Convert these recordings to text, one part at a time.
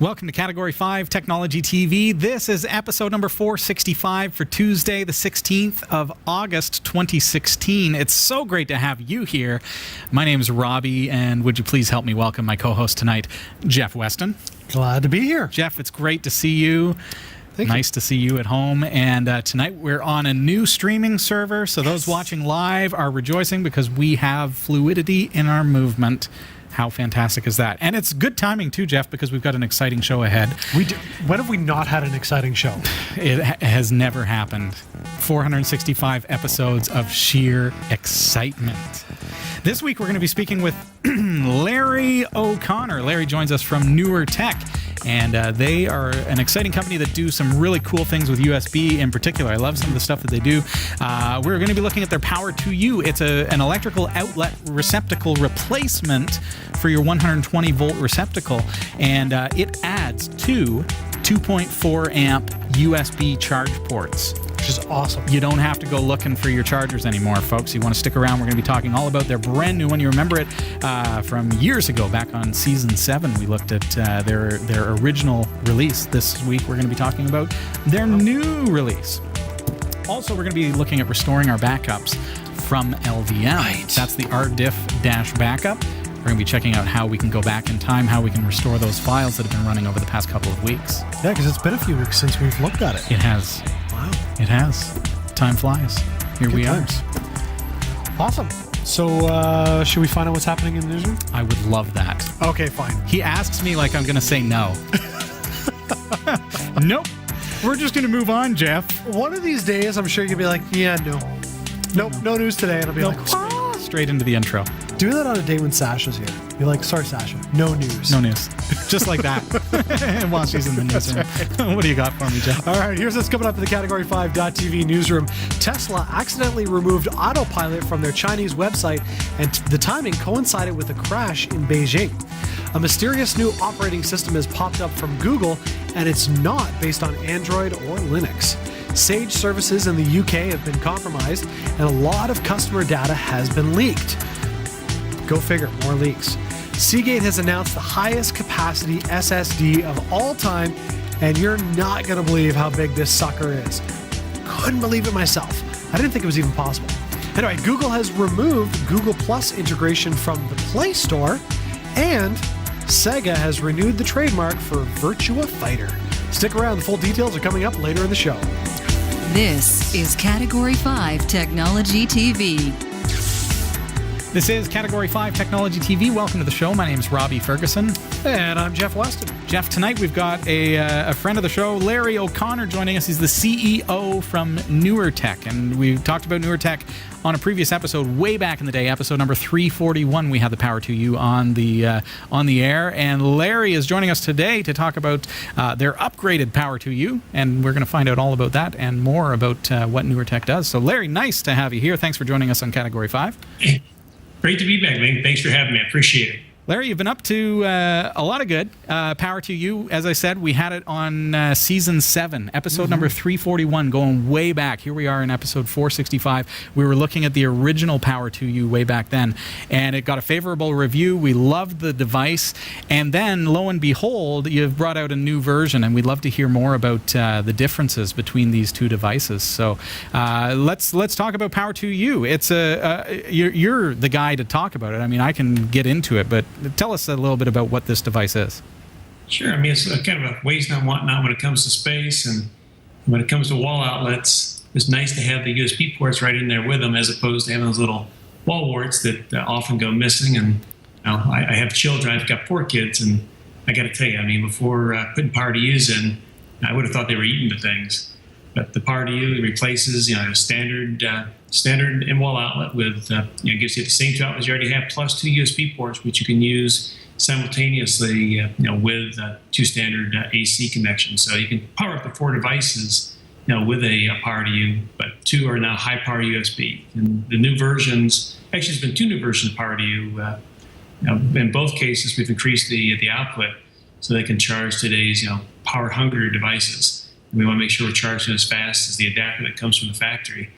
Welcome to Category 5 Technology TV. This is episode number 465 for Tuesday, the 16th of August, 2016. It's so great to have you here. My name is Robbie, and would you please help me welcome my co-host tonight, Jeff Weston. Glad to be here. Jeff, it's great to see you. Nice to see you at home. And tonight we're on a new streaming server, so those watching live are rejoicing because we have fluidity in our movement. How fantastic is that? And it's good timing too, Jeff, because we've got an exciting show ahead. When have we not had an exciting show? It has never happened. 465 episodes of sheer excitement. This week we're going to be speaking with Larry O'Connor. Larry joins us from NewerTech. And they are an exciting company that do some really cool things with USB in particular. I love some of the stuff that they do. We're going to be looking at their Power2u. It's an electrical outlet receptacle replacement for your 120-volt receptacle. And it adds two 2.4 amp USB charge ports. Which is awesome. You don't have to go looking for your chargers anymore, folks. You want to stick around. We're going to be talking all about their brand new one. You remember it from years ago, back on season 7. We looked at their original release. This week, we're going to be talking about their new release. Also, we're going to be looking at restoring our backups from LVM. Right. That's the rdiff-backup. We're going to be checking out how we can go back in time, how we can restore those files that have been running over the past couple of weeks. Yeah, because it's been a few weeks since we've looked at it. It has. Wow. It has. Time flies. Here we are. Awesome. So, should we find out what's happening in the newsroom? I would love that. Okay, fine. He asks me like I'm going to say no. Nope. We're just going to move on, Jeff. One of these days, I'm sure you'll be like, yeah, no. Nope, no news today. And I'll be like, straight into the intro. Do that on a day when Sasha's here. Be like, sorry, Sasha, no news. No news. Just like that. While she's in the newsroom. Right. What do you got for me, Jeff? All right, here's what's coming up in the Category5 TV newsroom. Tesla accidentally removed autopilot from their Chinese website, and the timing coincided with a crash in Beijing. A mysterious new operating system has popped up from Google, and it's not based on Android or Linux. Sage services in the UK have been compromised, and a lot of customer data has been leaked. Go figure, more leaks. Seagate has announced the highest capacity SSD of all time, and you're not going to believe how big this sucker is. Couldn't believe it myself. I didn't think it was even possible. Anyway, Google has removed Google Plus integration from the Play Store, and Sega has renewed the trademark for Virtua Fighter. Stick around, the full details are coming up later in the show. This is Category 5 Technology TV. This is Category 5 Technology TV. Welcome to the show. My name is Robbie Ferguson. And I'm Jeff Weston. Jeff, tonight we've got a friend of the show, Larry O'Connor, joining us. He's the CEO from NewerTech. And we talked about NewerTech on a previous episode way back in the day, episode number 341. We had the Power2u on the air. And Larry is joining us today to talk about their upgraded Power2u. And we're going to find out all about that and more about what NewerTech does. So, Larry, nice to have you here. Thanks for joining us on Category 5. Great to be back, man. Thanks for having me. I appreciate it. Larry, you've been up to a lot of good. Power2u, as I said, we had it on season 7, episode number 341, going way back. Here we are in episode 465. We were looking at the original Power2u way back then, and it got a favorable review. We loved the device, and then, lo and behold, you've brought out a new version, and we'd love to hear more about the differences between these two devices. So let's talk about Power2u. It's you're the guy to talk about it. I mean, I can get into it, but tell us a little bit about what this device is. Sure. I mean, it's kind of a waste and whatnot when it comes to space, and when it comes to wall outlets, it's nice to have the USB ports right in there with them, as opposed to having those little wall warts that often go missing. And I have children. I've got 4 kids, and I got to tell you, I mean, before putting Power2us in, I would have thought they were eating the things. But the Power2u replaces, a standard in-wall outlet with, gives you the same 2 outlets you already have, plus 2 USB ports, which you can use simultaneously, with 2 standard AC connections. So you can power up to 4 devices, with a Power2u, but 2 are now high-power USB. And the new versions, actually, there's been 2 new versions of Power2u. In both cases, we've increased the output so they can charge today's, power-hungry devices. We want to make sure we're charging as fast as the adapter that comes from the factory.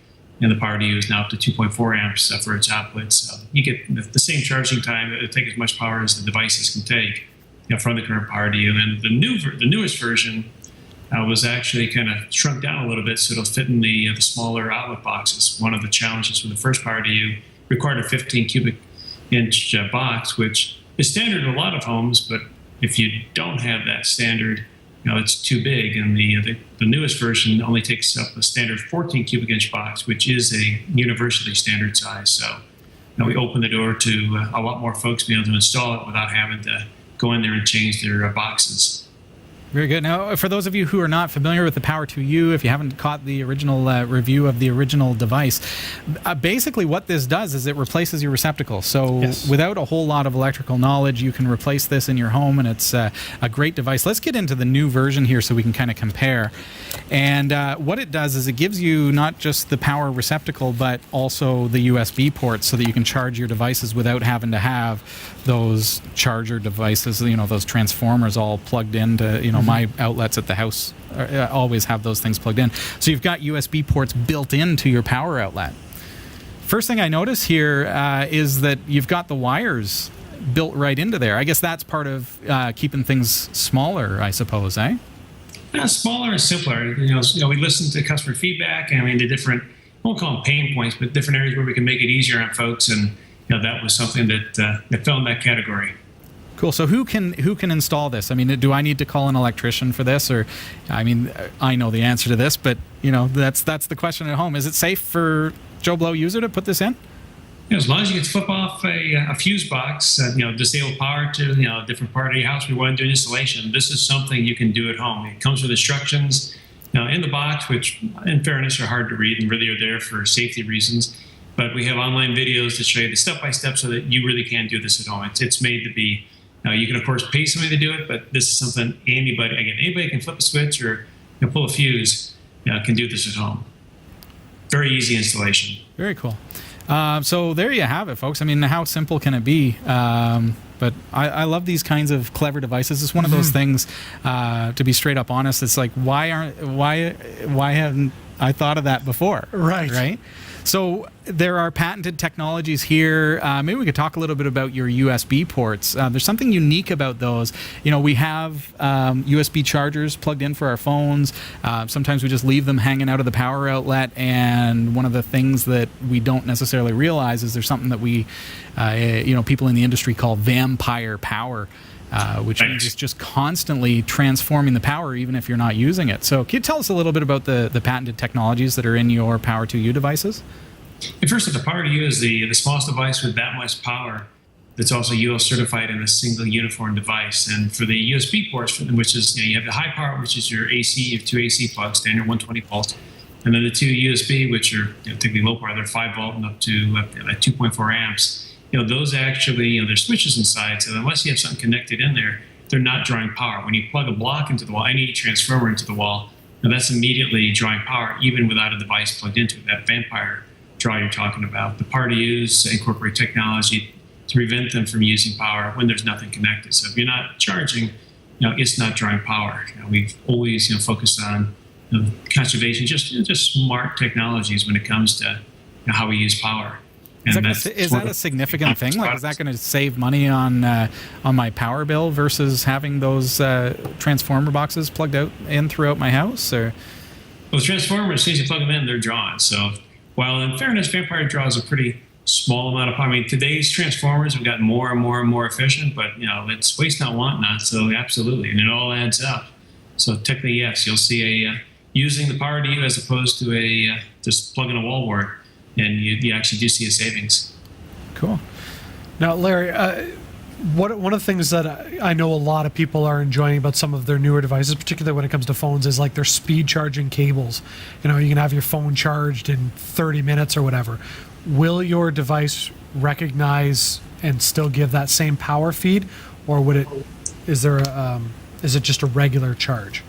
And the Power2u is now up to 2.4 amps for its output. So you get the same charging time. It'll take as much power as the devices can take. from the current Power2u. And the newest version was actually kind of shrunk down a little bit so it'll fit in the smaller outlet boxes. One of the challenges with the first Power2u required a 15 cubic inch box, which is standard in a lot of homes, but if you don't have that standard, it's too big. And the newest version only takes up a standard 14 cubic inch box, which is a universally standard size. So we open the door to a lot more folks being able to install it without having to go in there and change their boxes. Very good. Now, for those of you who are not familiar with the Power2u, if you haven't caught the original review of the original device, basically what this does is it replaces your receptacle. So without a whole lot of electrical knowledge, you can replace this in your home, and it's a great device. Let's get into the new version here so we can kind of compare. And what it does is it gives you not just the power receptacle, but also the USB ports so that you can charge your devices without having to have those charger devices, those transformers all plugged into, my outlets at the house always have those things plugged in. So you've got USB ports built into your power outlet. First thing I notice here is that you've got the wires built right into there. I guess that's part of keeping things smaller, I suppose, eh? Smaller and simpler. We listen to customer feedback. The different, I won't call them pain points, but different areas where we can make it easier on folks. And that was something that fell in that category. Cool. So who can install this? Do I need to call an electrician for this, or I know the answer to this, but that's the question at home. Is it safe for Joe Blow user to put this in? As long as you can flip off a fuse box, disable power to a different part of your house, we want to do an installation. This is something you can do at home. It comes with instructions in the box, which in fairness are hard to read and really are there for safety reasons. But we have online videos to show you the step-by-step so that you really can do this at home. It's made to be. You can, of course, pay somebody to do it, but this is something anybody can flip a switch or pull a fuse, can do this at home. Very easy installation. Very cool. So there you have it, folks. How simple can it be? But I love these kinds of clever devices. It's one of those things, to be straight up honest, it's like, why haven't I thought of that before? Right? So there are patented technologies here. Maybe we could talk a little bit about your USB ports. There's something unique about those. We have USB chargers plugged in for our phones. Sometimes we just leave them hanging out of the power outlet. And one of the things that we don't necessarily realize is there's something that we, people in the industry call vampire power. Which means it's just constantly transforming the power even if you're not using it. So can you tell us a little bit about the patented technologies that are in your Power2u devices? First, the Power2u is the smallest device with that much power that's also UL certified in a single uniform device. And for the USB ports, which is, you have the high power, which is your AC, you have two AC plugs, standard 120 volts. And then the two USB, which are typically low power, they're 5 volt and up to 2.4 amps. Those actually, there's switches inside, so unless you have something connected in there, they're not drawing power. When you plug a block into the wall, any transformer into the wall, that's immediately drawing power, even without a device plugged into it. That vampire draw you're talking about. The Power2u's incorporate technology to prevent them from using power when there's nothing connected. So if you're not charging, it's not drawing power. We've always focused on conservation, just smart technologies when it comes to how we use power. Is that a significant thing? Like, is that going to save money on my power bill versus having those transformer boxes plugged in throughout my house? Or? Well, the transformers, as soon as you plug them in, they're drawn. So while in fairness, vampire draws a pretty small amount of power. Today's transformers have gotten more and more and more efficient, but it's waste not, want not. So absolutely, and it all adds up. So technically, yes, you'll see using the Power2u as opposed to just plugging a wall wart. And you actually do see a savings. Cool. Now, Larry, one of the things that I know a lot of people are enjoying about some of their newer devices, particularly when it comes to phones, is like their speed charging cables. You can have your phone charged in 30 minutes or whatever. Will your device recognize and still give that same power feed, or is it just a regular charge?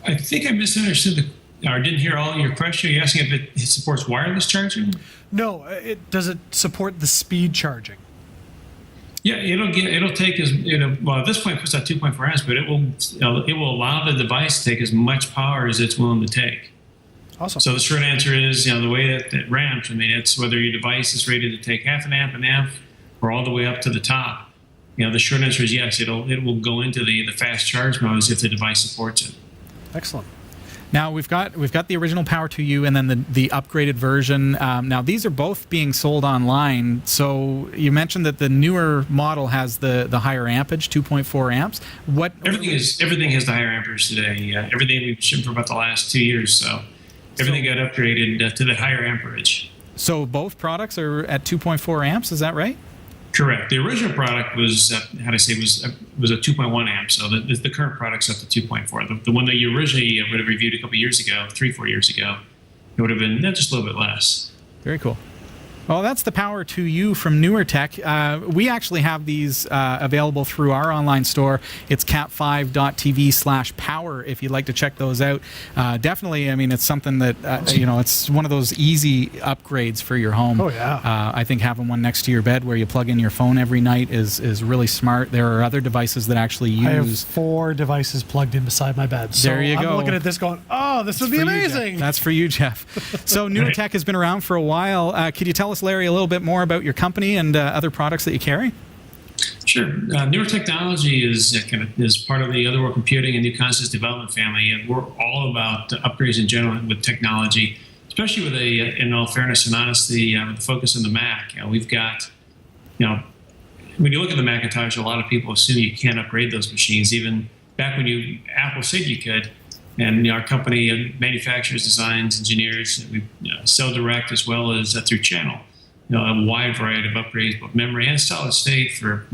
I think I misunderstood or didn't hear all of your question. Are you asking if it supports wireless charging? No, does it support the speed charging? Yeah, it'll take well, at this point it puts out 2.4 amps, but it will allow the device to take as much power as it's willing to take. Awesome. So the short answer is, the way that it ramps, it's whether your device is rated to take half an amp, or all the way up to the top. the short answer is yes. It will go into the fast charge modes if the device supports it. Excellent. Now we've got the original Power2u and then the upgraded version. Now these are both being sold online. So you mentioned that the newer model has the higher ampage, 2.4 amps. Everything has the higher amperage today. Everything we've shipped for about the last 2 years. So everything got upgraded to the higher amperage. So both products are at 2.4 amps. Is that right? Correct. The original product was was a 2.1 amp. So the current product's up to 2.4. The one that you originally would have reviewed a couple years ago, 3-4 years ago, it would have been just a little bit less. Very cool. Well, that's the Power2u from NewerTech. We actually have these available through our online store. It's cat5.tv/power if you'd like to check those out. Definitely, I mean, it's something that, it's one of those easy upgrades for your home. Oh, yeah. I think having one next to your bed where you plug in your phone every night is really smart. There are other devices that actually use... I have 4 devices plugged in beside my bed. So there you go. I'm looking at this going, oh, this would be amazing. That's for you, Jeff. So NewerTech has been around for a while. Could you tell us, Larry, a little bit more about your company and other products that you carry? Sure. NewerTech Technology is part of the Otherworld Computing and New Concepts Development family, and we're all about upgrades in general with technology, especially with in all fairness and honesty, with the focus on the Mac. We've got, when you look at the Macintosh, a lot of people assume you can't upgrade those machines. Even back when Apple said you could. And our company manufactures, designs, engineers. We sell direct as well as through channel. A wide variety of upgrades, both memory and solid state for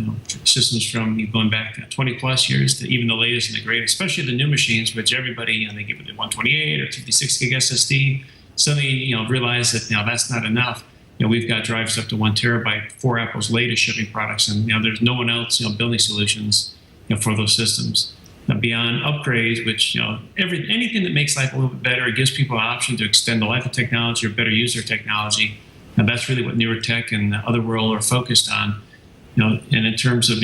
systems from going back 20 plus years to even the latest and the greatest, especially the new machines, which everybody, they give it the 128 or 56 gig SSD. Suddenly, realize that that's not enough. We've got drives up to 1 terabyte for Apple's latest shipping products, and there's no one else building solutions for those systems. Now, beyond upgrades, which anything that makes life a little bit better, it gives people an option to extend the life of technology or better use their technology. And that's really what NewerTech and Otherworld are focused on. And in terms of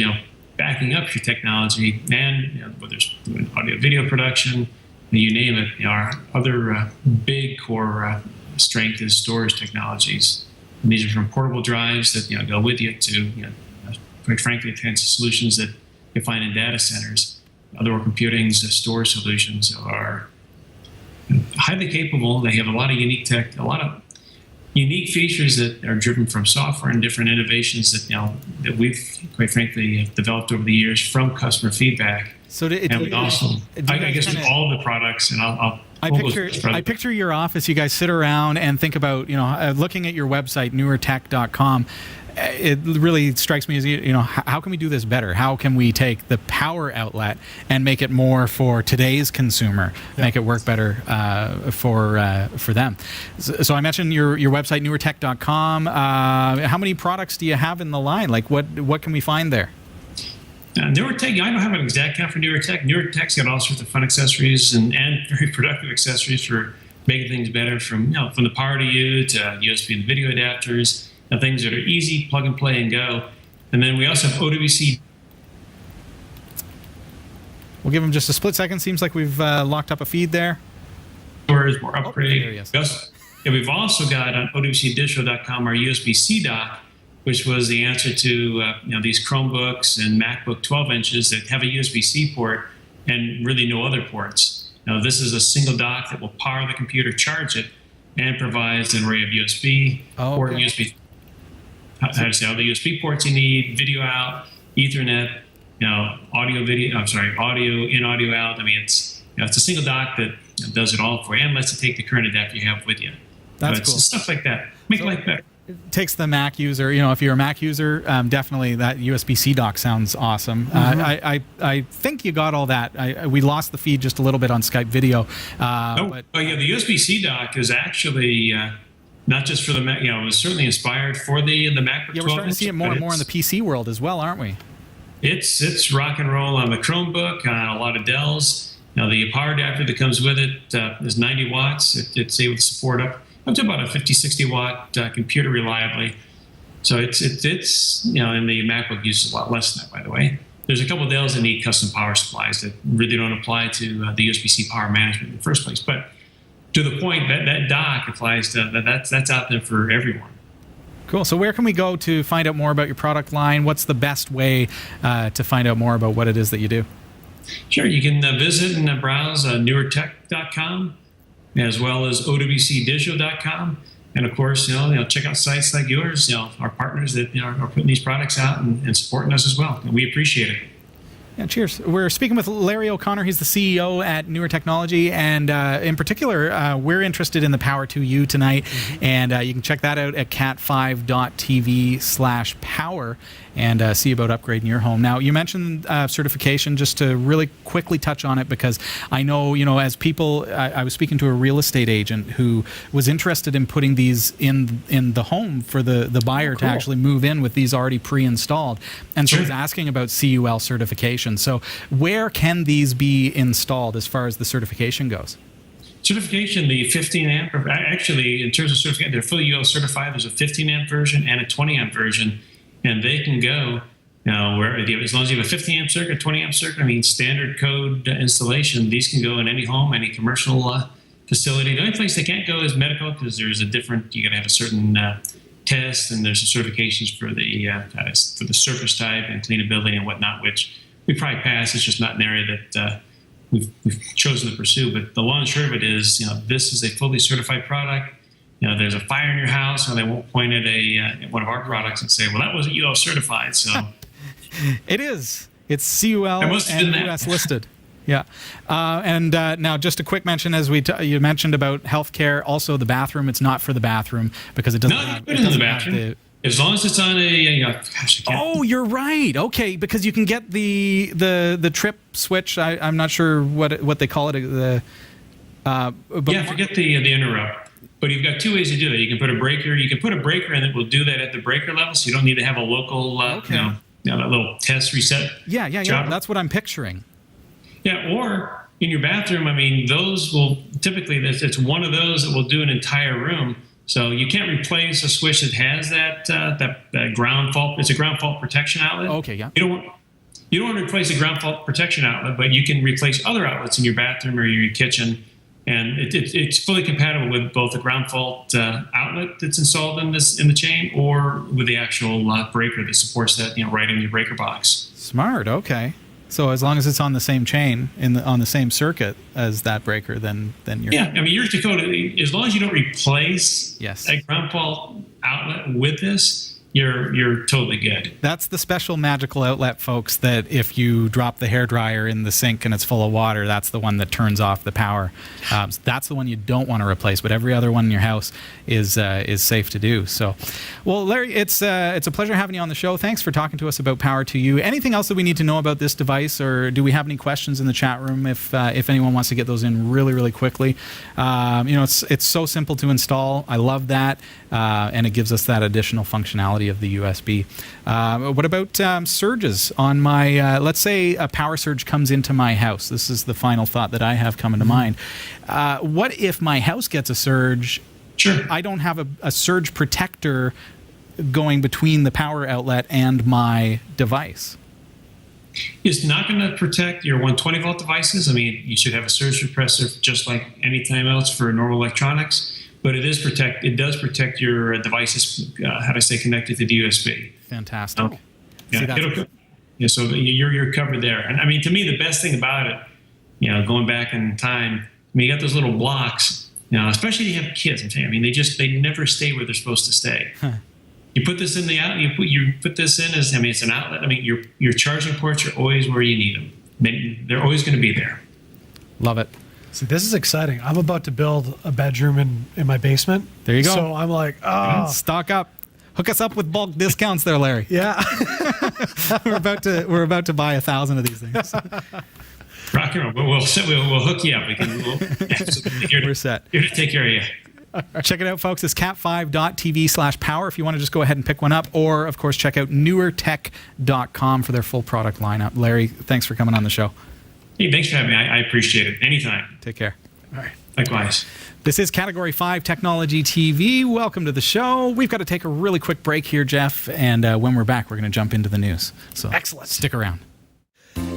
backing up your technology, and whether it's audio video production, you name it, our other big core strength is storage technologies. And these are from portable drives that go with you to quite frankly, the kinds of solutions that you find in data centers. Otherworld Computing's storage solutions are highly capable. They have a lot of unique tech, a lot of unique features that are driven from software and different innovations that that we've quite frankly developed over the years from customer feedback. So I guess with all the products, and I picture your office. You guys sit around and think about looking at your website, newertech.com. It really strikes me as how can we do this better? How can we take the power outlet and make it more for today's consumer, make it work better for them? So I mentioned your website, newertech.com. How many products do you have in the line? Like what can we find there? NewerTech, I don't have an exact count for NewerTech. NewerTech's got all sorts of fun accessories and very productive accessories for making things better, from from the Power2u to USB and video adapters. Things that are easy, plug and play and go. And then we also have OWC. We'll give them just a split second. Seems like we've locked up a feed there. More upgrade. There he is. We've also got on OWCdistro.com our USB-C dock, which was the answer to these Chromebooks and MacBook 12 inches that have a USB-C port and really no other ports. Now this is a single dock that will power the computer, charge it, and provides an array of USB port, USB. All the USB ports you need, video out, Ethernet, audio in, audio out. I mean, it's a single dock that does it all for you and lets you take the current adapter you have with you. That's cool. Stuff like that. Make life better. It takes the Mac user, if you're a Mac user, definitely that USB-C dock sounds awesome. I think you got all that. We lost the feed just a little bit on Skype video. The USB-C dock is actually not just for the Mac. It was certainly inspired for the MacBook 12. Yeah, we're starting to see it more and more in the PC world as well, aren't we? It's rock and roll on the Chromebook, on a lot of Dells. The power adapter that comes with it is 90 watts. It's able to support up to about a 50, 60 watt computer reliably. So it's and the MacBook uses a lot less than that, by the way. There's a couple of Dells that need custom power supplies that really don't apply to the USB-C power management in the first place. But to the point that dock applies to that's out there for everyone. Cool. So where can we go to find out more about your product line? What's the best way to find out more about what it is that you do? Sure. You can visit and browse NewerTech.com as well as OWCdigital.com. And of course, check out sites like yours, our partners that are putting these products out and supporting us as well. And we appreciate it. Yeah, cheers. We're speaking with Larry O'Connor. He's the CEO at Newer Technology, and in particular, we're interested in the Power2u tonight, and you can check that out at cat5.tv/power and see about upgrading your home. Now, you mentioned certification, just to really quickly touch on it, because I know, as people, I was speaking to a real estate agent who was interested in putting these in the home for the buyer to actually move in with these already pre-installed, and so was asking about CUL certification. So where can these be installed as far as the certification goes? Certification, the 15 amp, actually, in terms of certification, they're fully UL certified. There's a 15 amp version and a 20 amp version, and they can go, where as long as you have a 15 amp circuit, 20 amp circuit, standard code installation, these can go in any home, any commercial facility. The only place they can't go is medical, because there's you got to have a certain test, and there's some certifications for the surface type and cleanability and whatnot, which we probably pass. It's just not an area that we've chosen to pursue. But the long and short of it is, this is a fully certified product. There's a fire in your house, and they won't point at one of our products and say, "Well, that wasn't UL certified." So it is. It's CUL and US listed. Yeah. And now, just a quick mention, as you mentioned about healthcare, also the bathroom. It's not for the bathroom because it doesn't. No, you put it in the bathroom. As long as it's on Oh, you're right. Okay, because you can get the trip switch. I'm not sure what they call it. Forget the interrupt. But you've got two ways to do that. You can put a breaker. You can put a breaker in that will do that at the breaker level, so you don't need to have a local, that little test reset. Yeah. That's what I'm picturing. Yeah, or in your bathroom. Those will typically. It's one of those that will do an entire room. So you can't replace a switch that has that ground fault. It's a ground fault protection outlet. Okay, yeah. You don't want to replace a ground fault protection outlet, but you can replace other outlets in your bathroom or your kitchen, and it's fully compatible with both the ground fault outlet that's installed in the chain, or with the actual breaker that supports that, right in your breaker box. Smart. Okay. So as long as it's on the same chain on the same circuit as that breaker, then you're your Dakota. As long as you don't replace a ground fault outlet with this, you're totally good. That's the special magical outlet, folks, that if you drop the hairdryer in the sink and it's full of water, that's the one that turns off the power. That's the one you don't want to replace, but every other one in your house is safe to do. So, well, Larry, it's a pleasure having you on the show. Thanks for talking to us about Power2u. Anything else that we need to know about this device, or do we have any questions in the chat room if anyone wants to get those in really, really quickly? It's so simple to install. I love that, and it gives us that additional functionality of the USB. What about surges on my, let's say a power surge comes into my house. This is the final thought that I have coming to mind. What if my house gets a surge? Sure. I don't have a surge protector going between the power outlet and my device. It's not going to protect your 120 volt devices. You should have a surge suppressor just like any time else for normal electronics. But it does protect your devices, connected to the USB. Fantastic. So you're covered there. And to me, the best thing about it, going back in time, you got those little blocks, especially if you have kids, I'm telling you, they never stay where they're supposed to stay. Huh. You put this in you put this in as, it's an outlet. Your charging ports are always where you need them. They're always going to be there. Love it. See, this is exciting. I'm about to build a bedroom in my basement. There you go. So I'm like, stock up. Hook us up with bulk discounts there, Larry. Yeah. we're about to buy 1,000 of these things. Rock and roll. We'll hook you up. We're set. Here to take care of you. Check it out, folks. It's cat5.tv/power if you want to just go ahead and pick one up. Or, of course, check out NewerTech.com for their full product lineup. Larry, thanks for coming on the show. Hey, thanks for having me. I appreciate it. Anytime. Take care. All right. Likewise. This is Category5 Technology TV. Welcome to the show. We've got to take a really quick break here, Jeff. And when we're back, we're going to jump into the news. So excellent. Stick around.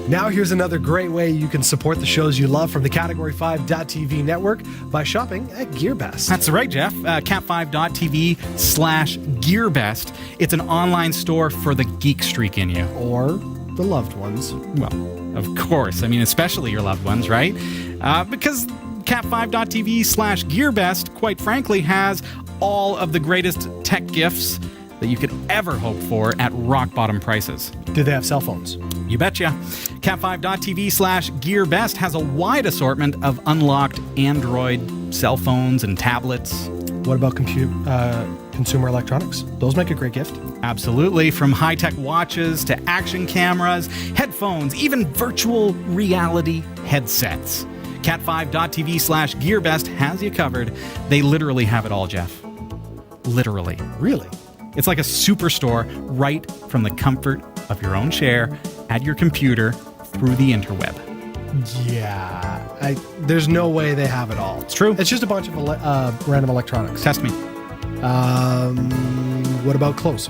Now here's another great way you can support the shows you love from the Category5.tv network by shopping at GearBest. That's right, Jeff. Cat5.tv/GearBest. It's an online store for the geek streak in you. Or the loved ones. Well, of course. I mean, especially your loved ones, right? Because Cat5.tv/GearBest, quite frankly, has all of the greatest tech gifts that you could ever hope for at rock-bottom prices. Do they have cell phones? You betcha. Cat5.tv/GearBest has a wide assortment of unlocked Android cell phones and tablets. What about consumer electronics? Those make a great gift. Absolutely. From high-tech watches to action cameras, headphones, even virtual reality headsets. Cat5.tv/GearBest has you covered. They literally have it all, Jeff. Literally. Really? It's like a superstore right from the comfort of your own chair at your computer through the interweb. Yeah. There's no way they have it all. It's true. It's just a bunch of random electronics. Test me. What about clothes?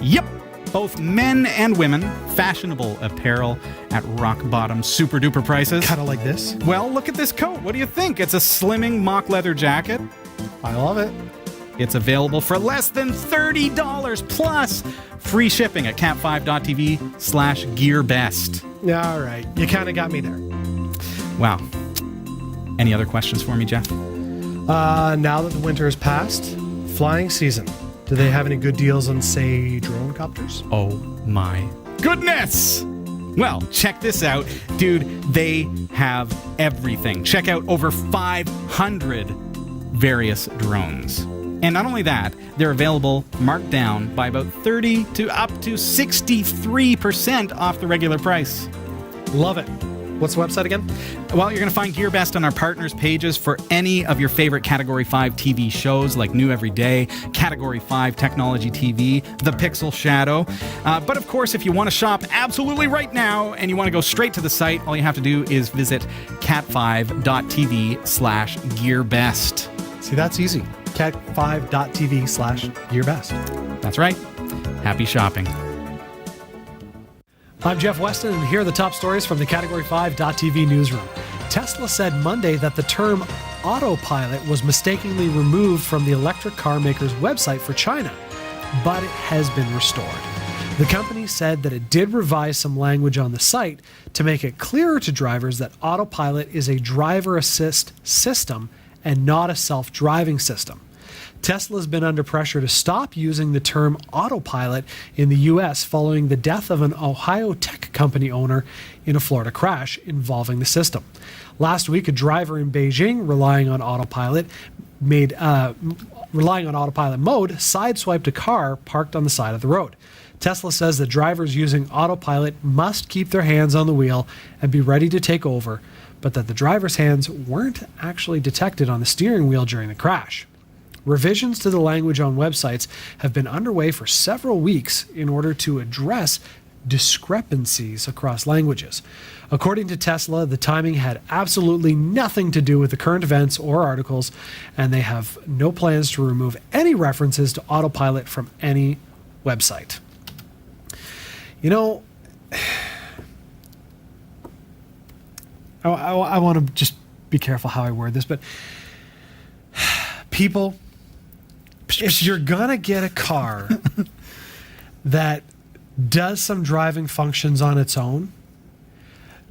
Yep. Both men and women, fashionable apparel at rock-bottom super-duper prices. Kind of like this? Well, look at this coat. What do you think? It's a slimming mock leather jacket. I love it. It's available for less than $30 plus free shipping at cat5.tv/GearBest. Yeah, all right. You kind of got me there. Wow. Any other questions for me, Jeff? Now that the winter has passed, flying season. Do they have any good deals on, say, drone copters? Oh my goodness! Well, check this out. Dude, they have everything. Check out over 500 various drones. And not only that, they're available marked down by about 30 to up to 63% off the regular price. Love it. What's the website again? Well, you're going to find GearBest on our partners pages for any of your favorite Category 5 TV shows like New Every Day, Category5 Technology TV, The Pixel Shadow. But of course, if you want to shop absolutely right now and you want to go straight to the site, all you have to do is visit cat5.tv/GearBest. See, that's easy. cat5.tv/GearBest. That's right. Happy shopping. I'm Jeff Weston, and here are the top stories from the Category5.tv newsroom. Tesla said Monday that the term autopilot was mistakenly removed from the electric car maker's website for China, but it has been restored. The company said that it did revise some language on the site to make it clearer to drivers that autopilot is a driver assist system and not a self-driving system. Tesla's been under pressure to stop using the term autopilot in the U.S. following the death of an Ohio tech company owner in a Florida crash involving the system. Last week, a driver in Beijing relying on autopilot mode sideswiped a car parked on the side of the road. Tesla says that drivers using autopilot must keep their hands on the wheel and be ready to take over, but that the driver's hands weren't actually detected on the steering wheel during the crash. Revisions to the language on websites have been underway for several weeks in order to address discrepancies across languages. According to Tesla, the timing had absolutely nothing to do with the current events or articles, and they have no plans to remove any references to autopilot from any website. You know, I want to just be careful how I word this, but people, if you're gonna get a car that does some driving functions on its own,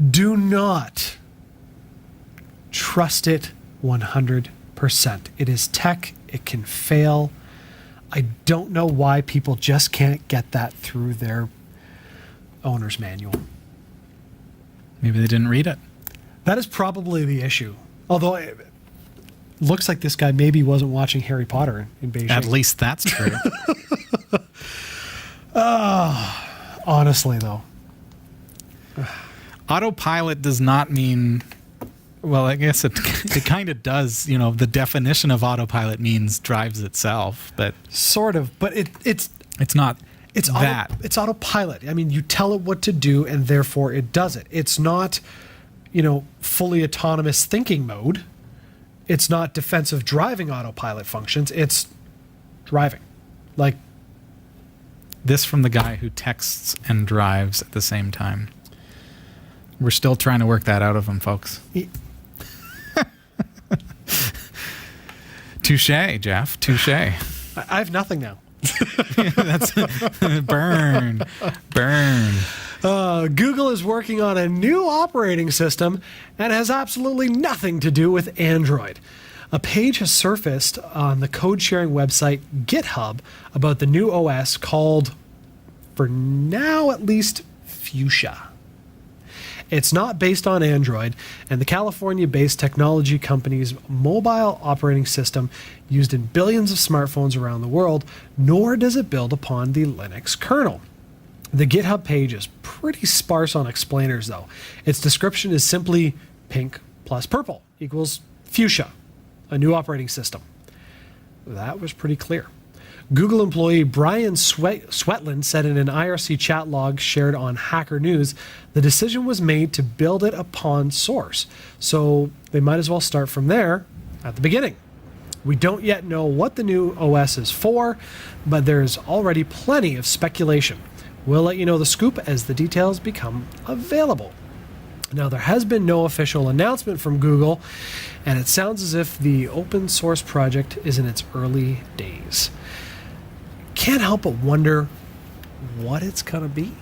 do not trust it 100%. It is tech. It can fail. I don't know why people just can't get that through their owner's manual. Maybe they didn't read it. That is probably the issue. Although it looks like this guy maybe wasn't watching Harry Potter in Beijing. At least that's true. Honestly, though. Autopilot does not mean, well, I guess it kind of does. You know, the definition of autopilot means drives itself, but Sort of, but it's not it's that. It's autopilot. I mean, you tell it what to do, and therefore it does it. It's not, you know, fully autonomous thinking mode. It's not defensive driving autopilot functions. It's driving. Like, This from the guy who texts and drives at the same time. We're still trying to work that out of them, folks. Touché, Jeff. Touché. I have nothing now. That's burn. Google is working on a new operating system and has absolutely nothing to do with Android. A page has surfaced on the code-sharing website GitHub about the new OS called, for now at least, Fuchsia. It's not based on Android, and the California-based technology company's mobile operating system used in billions of smartphones around the world, nor does it build upon the Linux kernel. The GitHub page is pretty sparse on explainers, though. Its description is simply pink plus purple equals Fuchsia, a new operating system. That was pretty clear. Google employee Brian Sweatland said in an IRC chat log shared on Hacker News, the decision was made to build it upon source, so they might as well start from there at the beginning. We don't yet know what the new OS is for, but there's already plenty of speculation. We'll let you know the scoop as the details become available. Now, there has been no official announcement from Google, and it sounds as if the open source project is in its early days. Can't help but wonder what it's going to be.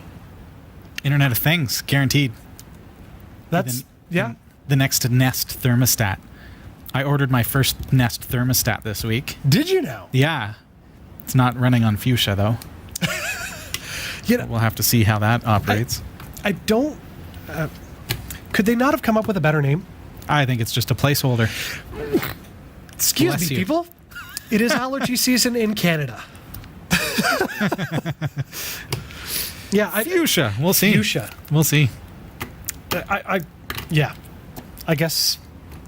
Internet of Things, guaranteed. That's, yeah. The next Nest thermostat. I ordered my first Nest thermostat this week. Did you now? Yeah. It's not running on Fuchsia, though. You know, we'll have to see how that operates. I don't... could they not have come up with a better name? I think it's just a placeholder. Excuse Bless me, you. people. It is allergy season in Canada. Yeah, Fuchsia. We'll see. Fuchsia. We'll see. Yeah. I guess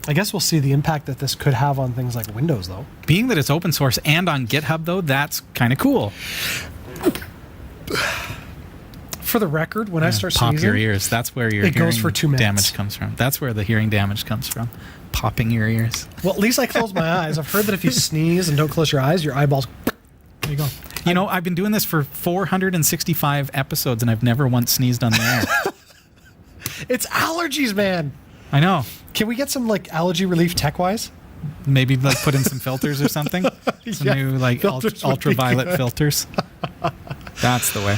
we'll see the impact that this could have on things like Windows, though. Being that it's open source and on GitHub, though, that's kind of cool. For the record, when I start Pop sneezing, your ears. That's where your it hearing goes for 2 minutes. damage comes from. That's where the hearing damage comes from. Popping your ears. Well, at least I close my eyes. I've heard that if you sneeze and don't close your eyes, your eyeballs... There you go. You know, I've been doing this for 465 episodes, and I've never once sneezed on the air. It's allergies, man. I know. Can we get some, like, allergy relief tech-wise? Maybe like put in some filters or something. Some Yeah, new like filters would be ultraviolet good. filters. That's the way.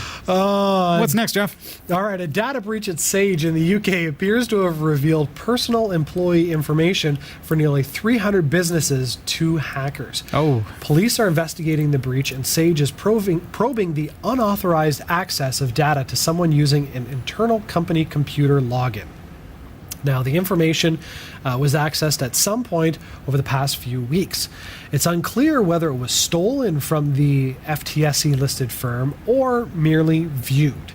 What's next, Jeff? All right, a data breach at Sage in the UK appears to have revealed personal employee information for nearly 300 businesses to hackers. Oh. Police are investigating the breach, and Sage is probing the unauthorized access of data to someone using an internal company computer login. Now, the information was accessed at some point over the past few weeks. It's unclear whether it was stolen from the FTSE-listed firm or merely viewed.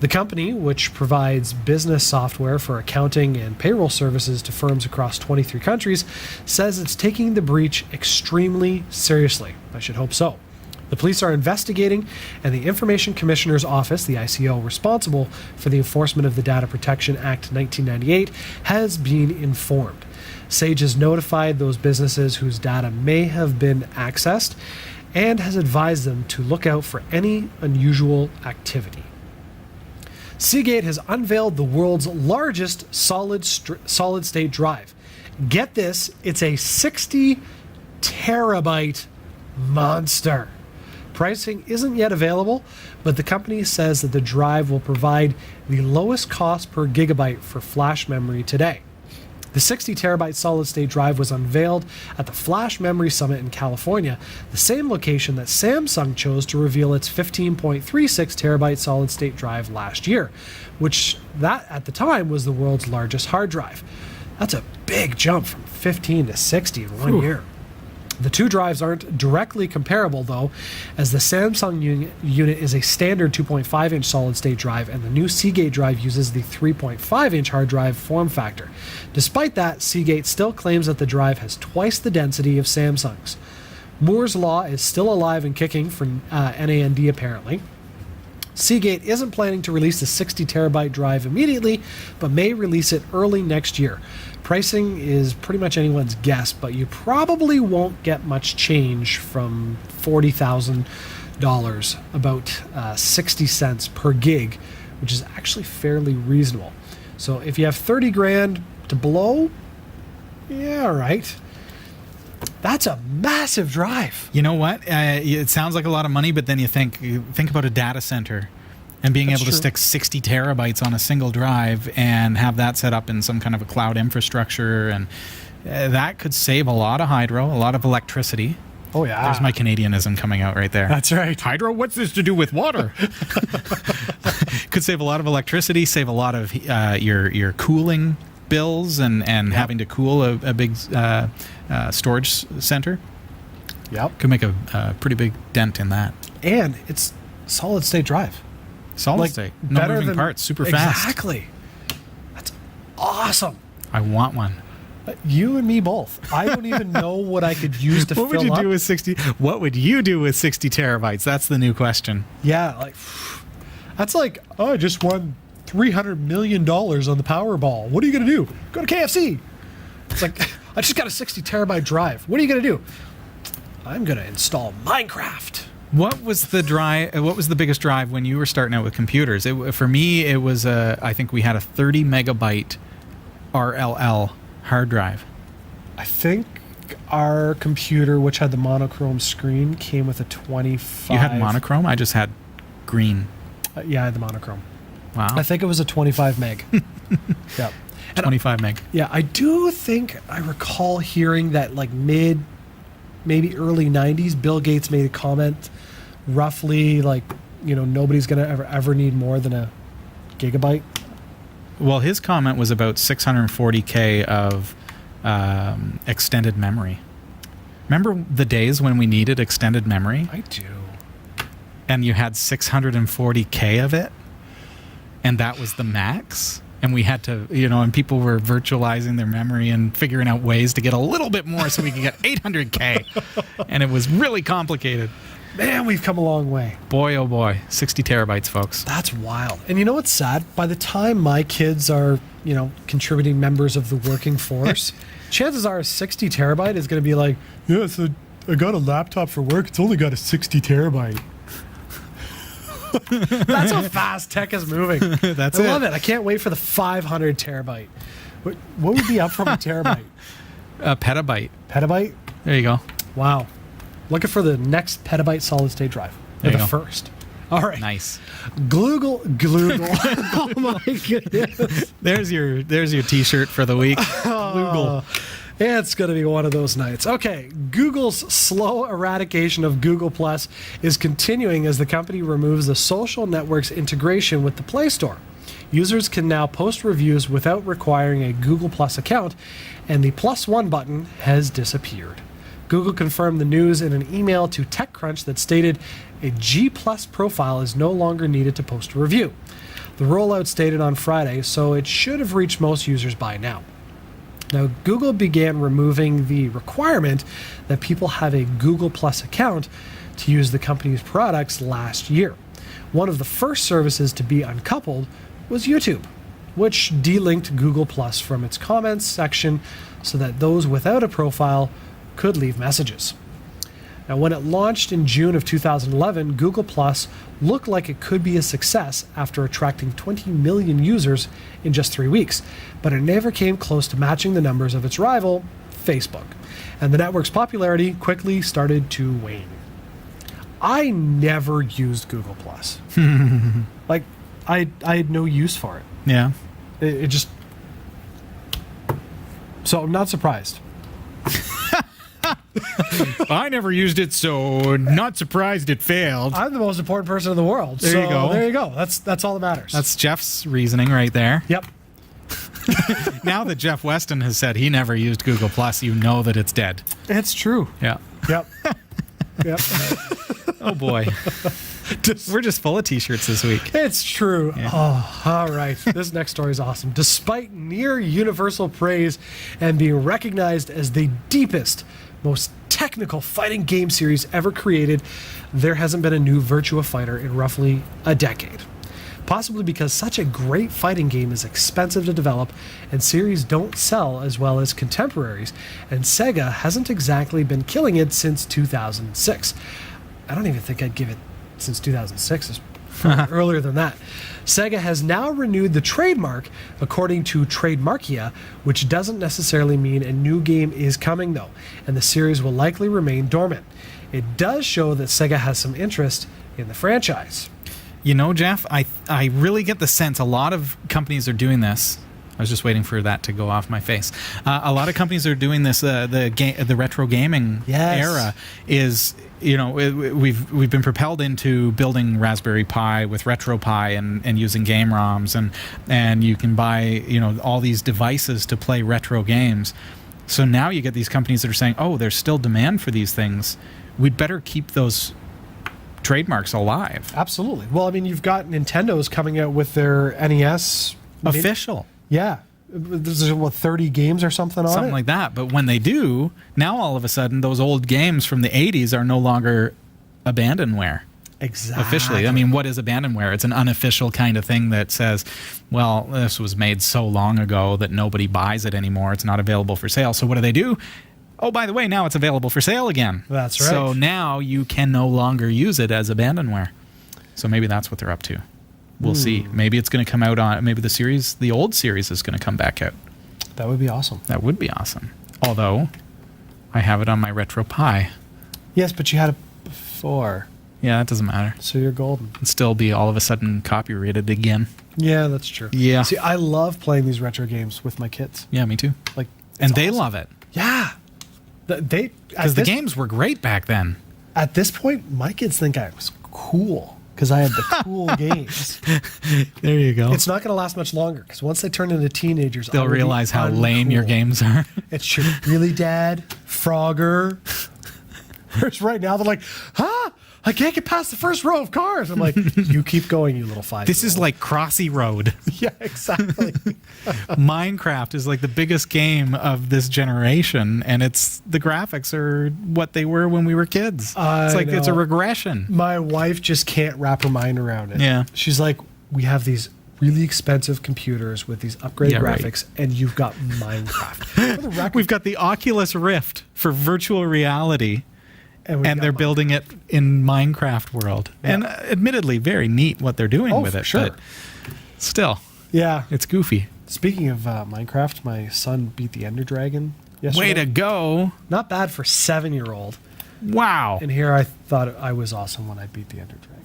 The company, which provides business software for accounting and payroll services to firms across 23 countries, says it's taking the breach extremely seriously. I should hope so. The police are investigating, and the Information Commissioner's Office, the ICO responsible for the enforcement of the Data Protection Act 1998, has been informed. Sage has notified those businesses whose data may have been accessed and has advised them to look out for any unusual activity. Seagate has unveiled the world's largest solid-state drive. Get this, it's a 60 terabyte monster. Pricing isn't yet available, but the company says that the drive will provide the lowest cost per gigabyte for flash memory today. The 60 terabyte solid-state drive was unveiled at the Flash Memory Summit in California, the same location that Samsung chose to reveal its 15.36 terabyte solid-state drive last year, which that at the time was the world's largest hard drive. That's a big jump from 15 to 60 in 1 year. The two drives aren't directly comparable, though, as the Samsung unit is a standard 2.5-inch solid-state drive, and the new Seagate drive uses the 3.5-inch hard drive form factor. Despite that, Seagate still claims that the drive has twice the density of Samsung's. Moore's Law is still alive and kicking for NAND, apparently. Seagate isn't planning to release the 60 terabyte drive immediately, but may release it early next year. Pricing is pretty much anyone's guess, but you probably won't get much change from $40,000, about 60 cents per gig, which is actually fairly reasonable. So if you have 30 grand to blow, yeah, all right. That's a massive drive. You know what? It sounds like a lot of money, but then you think about a data center and being able to stick 60 terabytes on a single drive and have that set up in some kind of a cloud infrastructure, and that could save a lot of hydro, a lot of electricity. Oh, yeah. There's my Canadianism coming out right there. That's right. Hydro? What's this to do with water? Could save a lot of electricity, save a lot of your cooling bills and having to cool a big storage center. Yep. Could make a pretty big dent in that. And it's solid state drive. Solid state. No moving parts. Super fast. Exactly. That's awesome. I want one. You and me both. I don't even know what I could use to What fill would you up. do with 60? What would you do with 60 terabytes? That's the new question. Yeah, like that's like, oh, I just won $300 million on the Powerball. What are you going to do? Go to KFC. It's like, I just got a 60 terabyte drive. What are you going to do? I'm going to install Minecraft. What was the drive? What was the biggest drive when you were starting out with computers? For me, it was I think we had a 30 megabyte RLL hard drive. I think our computer, which had the monochrome screen, came with a 25. You had monochrome? I just had green. Yeah, I had the monochrome. Wow. I think it was a 25 meg. Yep. 25 meg. Yeah, I do think I recall hearing that like maybe early 90s, Bill Gates made a comment roughly like, nobody's going to ever need more than a gigabyte. Well, his comment was about 640K of extended memory. Remember the days when we needed extended memory? I do. And you had 640K of it? And that was the max? And we had to, and people were virtualizing their memory and figuring out ways to get a little bit more so we could get 800K. And it was really complicated. Man, we've come a long way. Boy, oh boy. 60 terabytes, folks. That's wild. And you know what's sad? By the time my kids are, contributing members of the working force, chances are a 60 terabyte is going to be like, yeah, so I got a laptop for work. It's only got a 60 terabyte. That's how fast tech is moving. I love it. I can't wait for the 500 terabyte. What would be up from a terabyte? A petabyte. Petabyte? There you go. Wow. Looking for the next petabyte solid state drive. There you the go. first. All right. Nice. Gloogle. Oh my goodness. There's your t-shirt for the week. Gloogle. It's going to be one of those nights. Okay, Google's slow eradication of Google Plus is continuing as the company removes the social network's integration with the Play Store. Users can now post reviews without requiring a Google Plus account, and the +1 button has disappeared. Google confirmed the news in an email to TechCrunch that stated a G Plus profile is no longer needed to post a review. The rollout stated on Friday, so it should have reached most users by now. Now, Google began removing the requirement that people have a Google Plus account to use the company's products last year. One of the first services to be uncoupled was YouTube, which delinked Google Plus from its comments section so that those without a profile could leave messages. Now, when it launched in June of 2011, Google Plus looked like it could be a success after attracting 20 million users in just 3 weeks, but it never came close to matching the numbers of its rival, Facebook, and the network's popularity quickly started to wane. I never used Google Plus. Like, I had no use for it. Yeah. It just... So I'm not surprised. I never used it, so not surprised it failed. I'm the most important person in the world. There you go. There you go. That's all that matters. That's Jeff's reasoning right there. Yep. Now that Jeff Weston has said he never used Google Plus, you know that it's dead. It's true. Yeah. Yep. Yep. Oh boy. We're just full of t-shirts this week. It's true. Yeah. Oh, all right. This next story is awesome. Despite near universal praise and being recognized as the deepest, most technical fighting game series ever created, there hasn't been a new Virtua Fighter in roughly a decade. Possibly because such a great fighting game is expensive to develop and series don't sell as well as contemporaries, and Sega hasn't exactly been killing it since 2006. I don't even think I'd give it since 2006 is earlier than that. Sega has now renewed the trademark, according to Trademarkia, which doesn't necessarily mean a new game is coming, though, and the series will likely remain dormant. It does show that Sega has some interest in the franchise. You know, Jeff, I really get the sense a lot of companies are doing this. I was just waiting for that to go off my face. A lot of companies are doing this. The retro gaming era is, you know, we've been propelled into building Raspberry Pi with RetroPie and using game ROMs, and you can buy, you know, all these devices to play retro games. So now you get these companies that are saying, oh, there's still demand for these things. We'd better keep those trademarks alive. Absolutely. Well, I mean, you've got Nintendo's coming out with their NES Official. Yeah. There's, what, 30 games or something on it? Something like that. But when they do, now all of a sudden, those old games from the 80s are no longer abandonware. Exactly. Officially. I mean, what is abandonware? It's an unofficial kind of thing that says, well, this was made so long ago that nobody buys it anymore. It's not available for sale. So what do? Oh, by the way, now it's available for sale again. That's right. So now you can no longer use it as abandonware. So maybe that's what they're up to. We'll see. Maybe it's going to come out on, maybe the old series is going to come back out. That would be awesome. That would be awesome. Although, I have it on my RetroPie. Yes, but you had it before. Yeah, that doesn't matter. So you're golden. It'd still be all of a sudden copyrighted again. Yeah, that's true. Yeah. See, I love playing these retro games with my kids. Yeah, me too. Like, and they awesome. love it. Yeah. Because the games were great back then. At this point, my kids think I was cool because I had the cool games. There you go. It's not going to last much longer because once they turn into teenagers, they'll realize how lame your games are. It's really, Dad, Frogger. Whereas right now they're like, I can't get past the first row of cars. I'm like, you keep going, you little 5-year-old. This is like Crossy Road. Yeah, exactly. Minecraft is like the biggest game of this generation, and the graphics are what they were when we were kids. It's a regression. My wife just can't wrap her mind around it. Yeah. She's like, we have these really expensive computers with these upgraded graphics, and you've got Minecraft. For the record, We've got the Oculus Rift for virtual reality. And they're building it in Minecraft world. Yeah. And admittedly, very neat what they're doing with it. Sure. But still, yeah, it's goofy. Speaking of Minecraft, my son beat the Ender Dragon yesterday. Way to go. Not bad for 7-year-old. Wow. And here I thought I was awesome when I beat the Ender Dragon.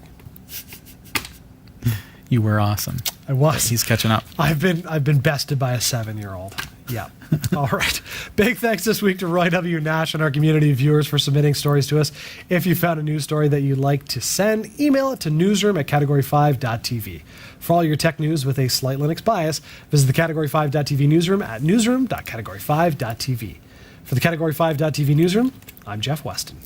You were awesome. I was. He's catching up. I've been bested by a 7-year-old. Yeah. All right. Big thanks this week to Roy W. Nash and our community viewers for submitting stories to us. If you found a news story that you'd like to send, email it to newsroom@category5.tv. For all your tech news with a slight Linux bias, visit the Category5.tv newsroom at newsroom.category5.tv. For the Category5.tv newsroom, I'm Jeff Weston.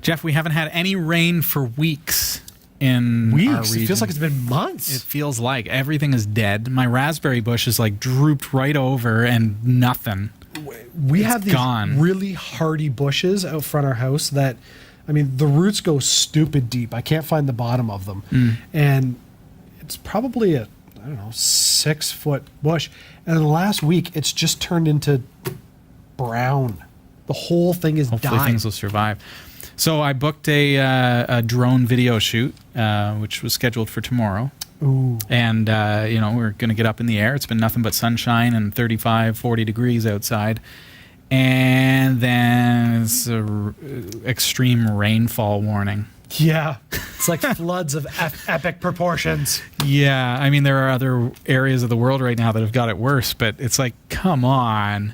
Jeff, we haven't had any rain for weeks in our region. It feels like it's been months. It feels like everything is dead. My raspberry bush is like drooped right over and nothing. We have these gone. really hardy bushes out front of our house that, I mean, the roots go stupid deep. I can't find the bottom of them. And it's probably a, 6-foot bush. And in the last week, it's just turned into brown. The whole thing is Hopefully dying. things will survive. So I booked a drone video shoot, which was scheduled for tomorrow. Ooh. And, we're going to get up in the air. It's been nothing but sunshine and 35, 40 degrees outside. And then it's an extreme rainfall warning. Yeah. It's like floods of epic proportions. Yeah. I mean, there are other areas of the world right now that have got it worse, but it's like, come on.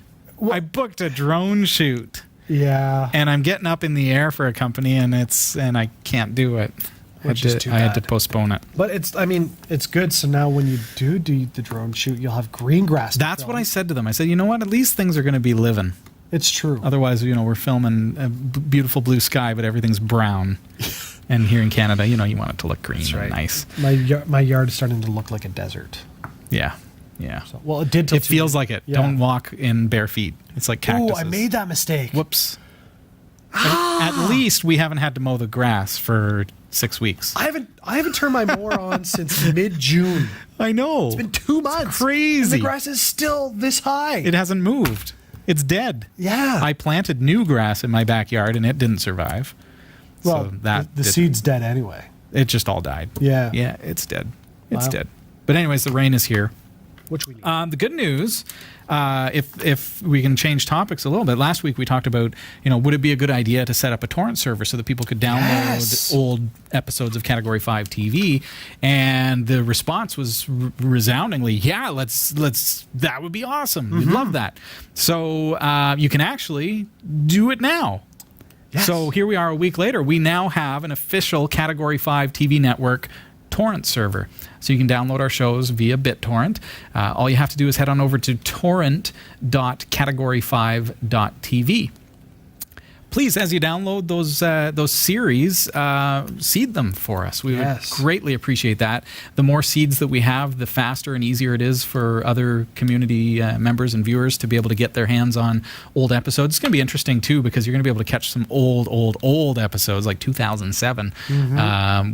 I booked a drone shoot. Yeah. And I'm getting up in the air for a company, and I can't do it. Which is too I had to bad. postpone it. But it's good. So now when you do the drone shoot, you'll have green grass. That's what I said to them. I said, you know what? At least things are going to be living. It's true. Otherwise, we're filming a beautiful blue sky, but everything's brown. And here in Canada, you want it to look green and nice. My yard is starting to look like a desert. Yeah. Yeah. So, well, it did. Till it feels like it. Yeah. Don't walk in bare feet. It's like cactuses. Oh, I made that mistake. Whoops. At least we haven't had to mow the grass for 6 weeks. I haven't turned my mower on since mid-June. I know. It's been 2 months. It's crazy. And the grass is still this high. It hasn't moved. It's dead. Yeah. I planted new grass in my backyard and it didn't survive. Well, so that the seed's dead anyway. It just all died. Yeah. Yeah, it's dead. It's Wow. dead. But anyways, the rain is here. Which we need. The good news, if we can change topics a little bit, last week we talked about, would it be a good idea to set up a torrent server so that people could download old episodes of Category 5 TV? And the response was resoundingly, yeah, let's that would be awesome. We'd love that. So you can actually do it now. Yes. So here we are a week later. We now have an official Category 5 TV network torrent server. So you can download our shows via BitTorrent. All you have to do is head on over to torrent.category5.tv. Please, as you download those series, seed them for us. We would greatly appreciate that. The more seeds that we have, the faster and easier it is for other community members and viewers to be able to get their hands on old episodes. It's going to be interesting, too, because you're going to be able to catch some old episodes, like 2007,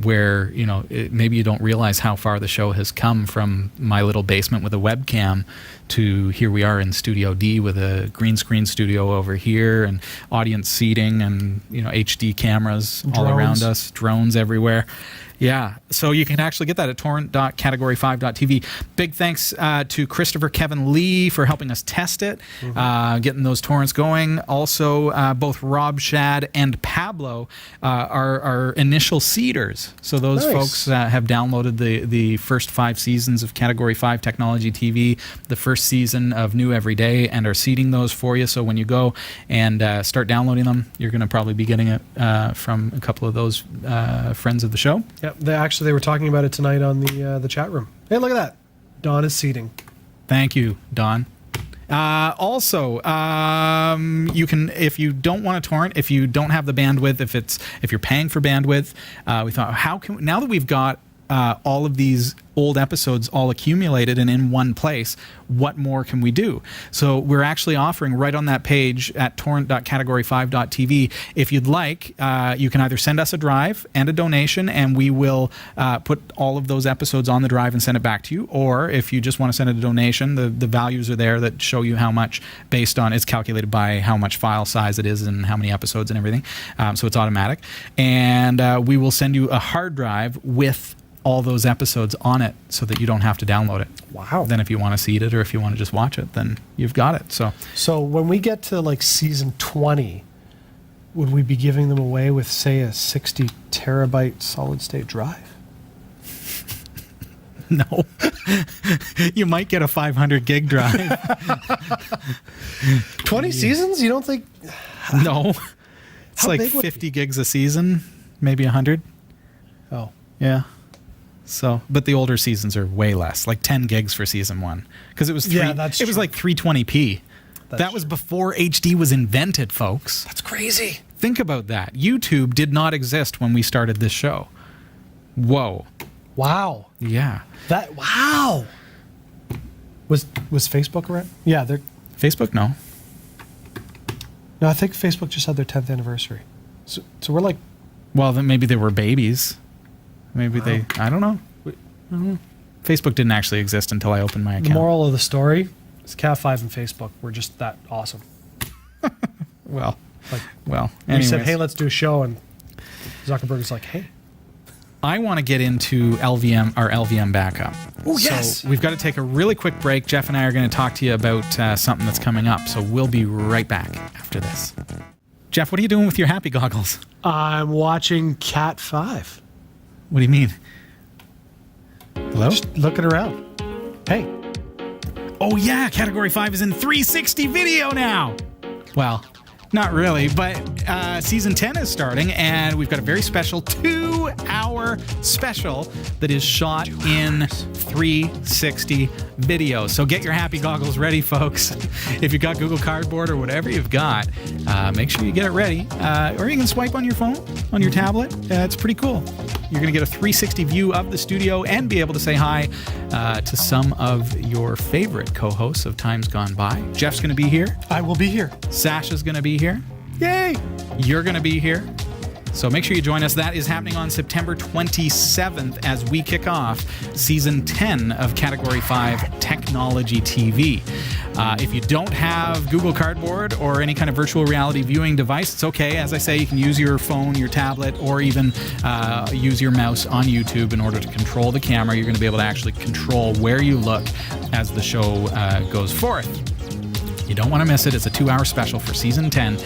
where, maybe you don't realize how far the show has come from my little basement with a webcam to here we are in Studio D with a green screen studio over here and audience seating and HD cameras all around us, drones everywhere. Yeah, so you can actually get that at torrent.category5.tv. Big thanks to Christopher Kevin Lee for helping us test it, getting those torrents going. Also, both Rob Shad and Pablo are our initial seeders. So those folks have downloaded the first 5 seasons of Category 5 Technology TV, the first season of New Every Day, and are seeding those for you. So when you go and start downloading them, you're going to probably be getting it from a couple of those friends of the show. Yep, they were talking about it tonight on the chat room. Hey, look at that. Don is seating. Thank you, Don. Also, you can, if you don't want to torrent, if you don't have the bandwidth, if you're paying for bandwidth, we thought, now that we've got all of these old episodes all accumulated and in one place, what more can we do? So we're actually offering right on that page at torrent.category5.tv. If you'd like, you can either send us a drive and a donation, and we will put all of those episodes on the drive and send it back to you. Or if you just want to send a donation, the values are there that show you how much, based on, it's calculated by how much file size it is and how many episodes and everything. So it's automatic. And we will send you a hard drive with all those episodes on it so that you don't have to download it. Wow. Then if you want to seed it or if you want to just watch it, then you've got it. So when we get to like season 20, would we be giving them away with, say, a 60 terabyte solid state drive? No. You might get a 500 gig drive. 20 seasons? You don't think? No. It's like 50 gigs a season, maybe 100. Oh. Yeah. So, but the older seasons are way less, like 10 gigs for season 1, because it was it was like 320p. That was before HD was invented, folks. That's crazy. Think about that. YouTube did not exist when we started this show. Whoa. Wow. Yeah. Wow. Was Facebook around? Yeah, they're Facebook. No, I think Facebook just had their 10th anniversary. So we're like, well, then maybe they were babies. Maybe I don't know. Facebook didn't actually exist until I opened my account. The moral of the story is Cat5 and Facebook were just that awesome. Well, we anyways. said, hey, let's do a show, and Zuckerberg was like, hey. I want to get into our LVM backup. Oh, yes. So we've got to take a really quick break. Jeff and I are going to talk to you about something that's coming up. So we'll be right back after this. Jeff, what are you doing with your happy goggles? I'm watching Cat5. What do you mean? Hello? Just looking around. Hey. Oh, yeah. Category 5 is in 360 video now. Well, not really, but season 10 is starting, and we've got a very special 2-hour special that is shot in 360 video. So get your happy goggles ready, folks. If you've got Google Cardboard or whatever you've got, make sure you get it ready. Or you can swipe on your phone, on your tablet. It's pretty cool. You're going to get a 360 view of the studio and be able to say hi to some of your favorite co-hosts of Times Gone By. Jeff's going to be here. I will be here. Sasha's going to be here. Yay! You're going to be here. So make sure you join us. That is happening on September 27th as we kick off Season 10 of Category 5 Technology TV. If you don't have Google Cardboard or any kind of virtual reality viewing device, it's okay. As I say, you can use your phone, your tablet, or even use your mouse on YouTube in order to control the camera. You're going to be able to actually control where you look as the show goes forth. You don't want to miss it. It's a 2-hour special for Season 10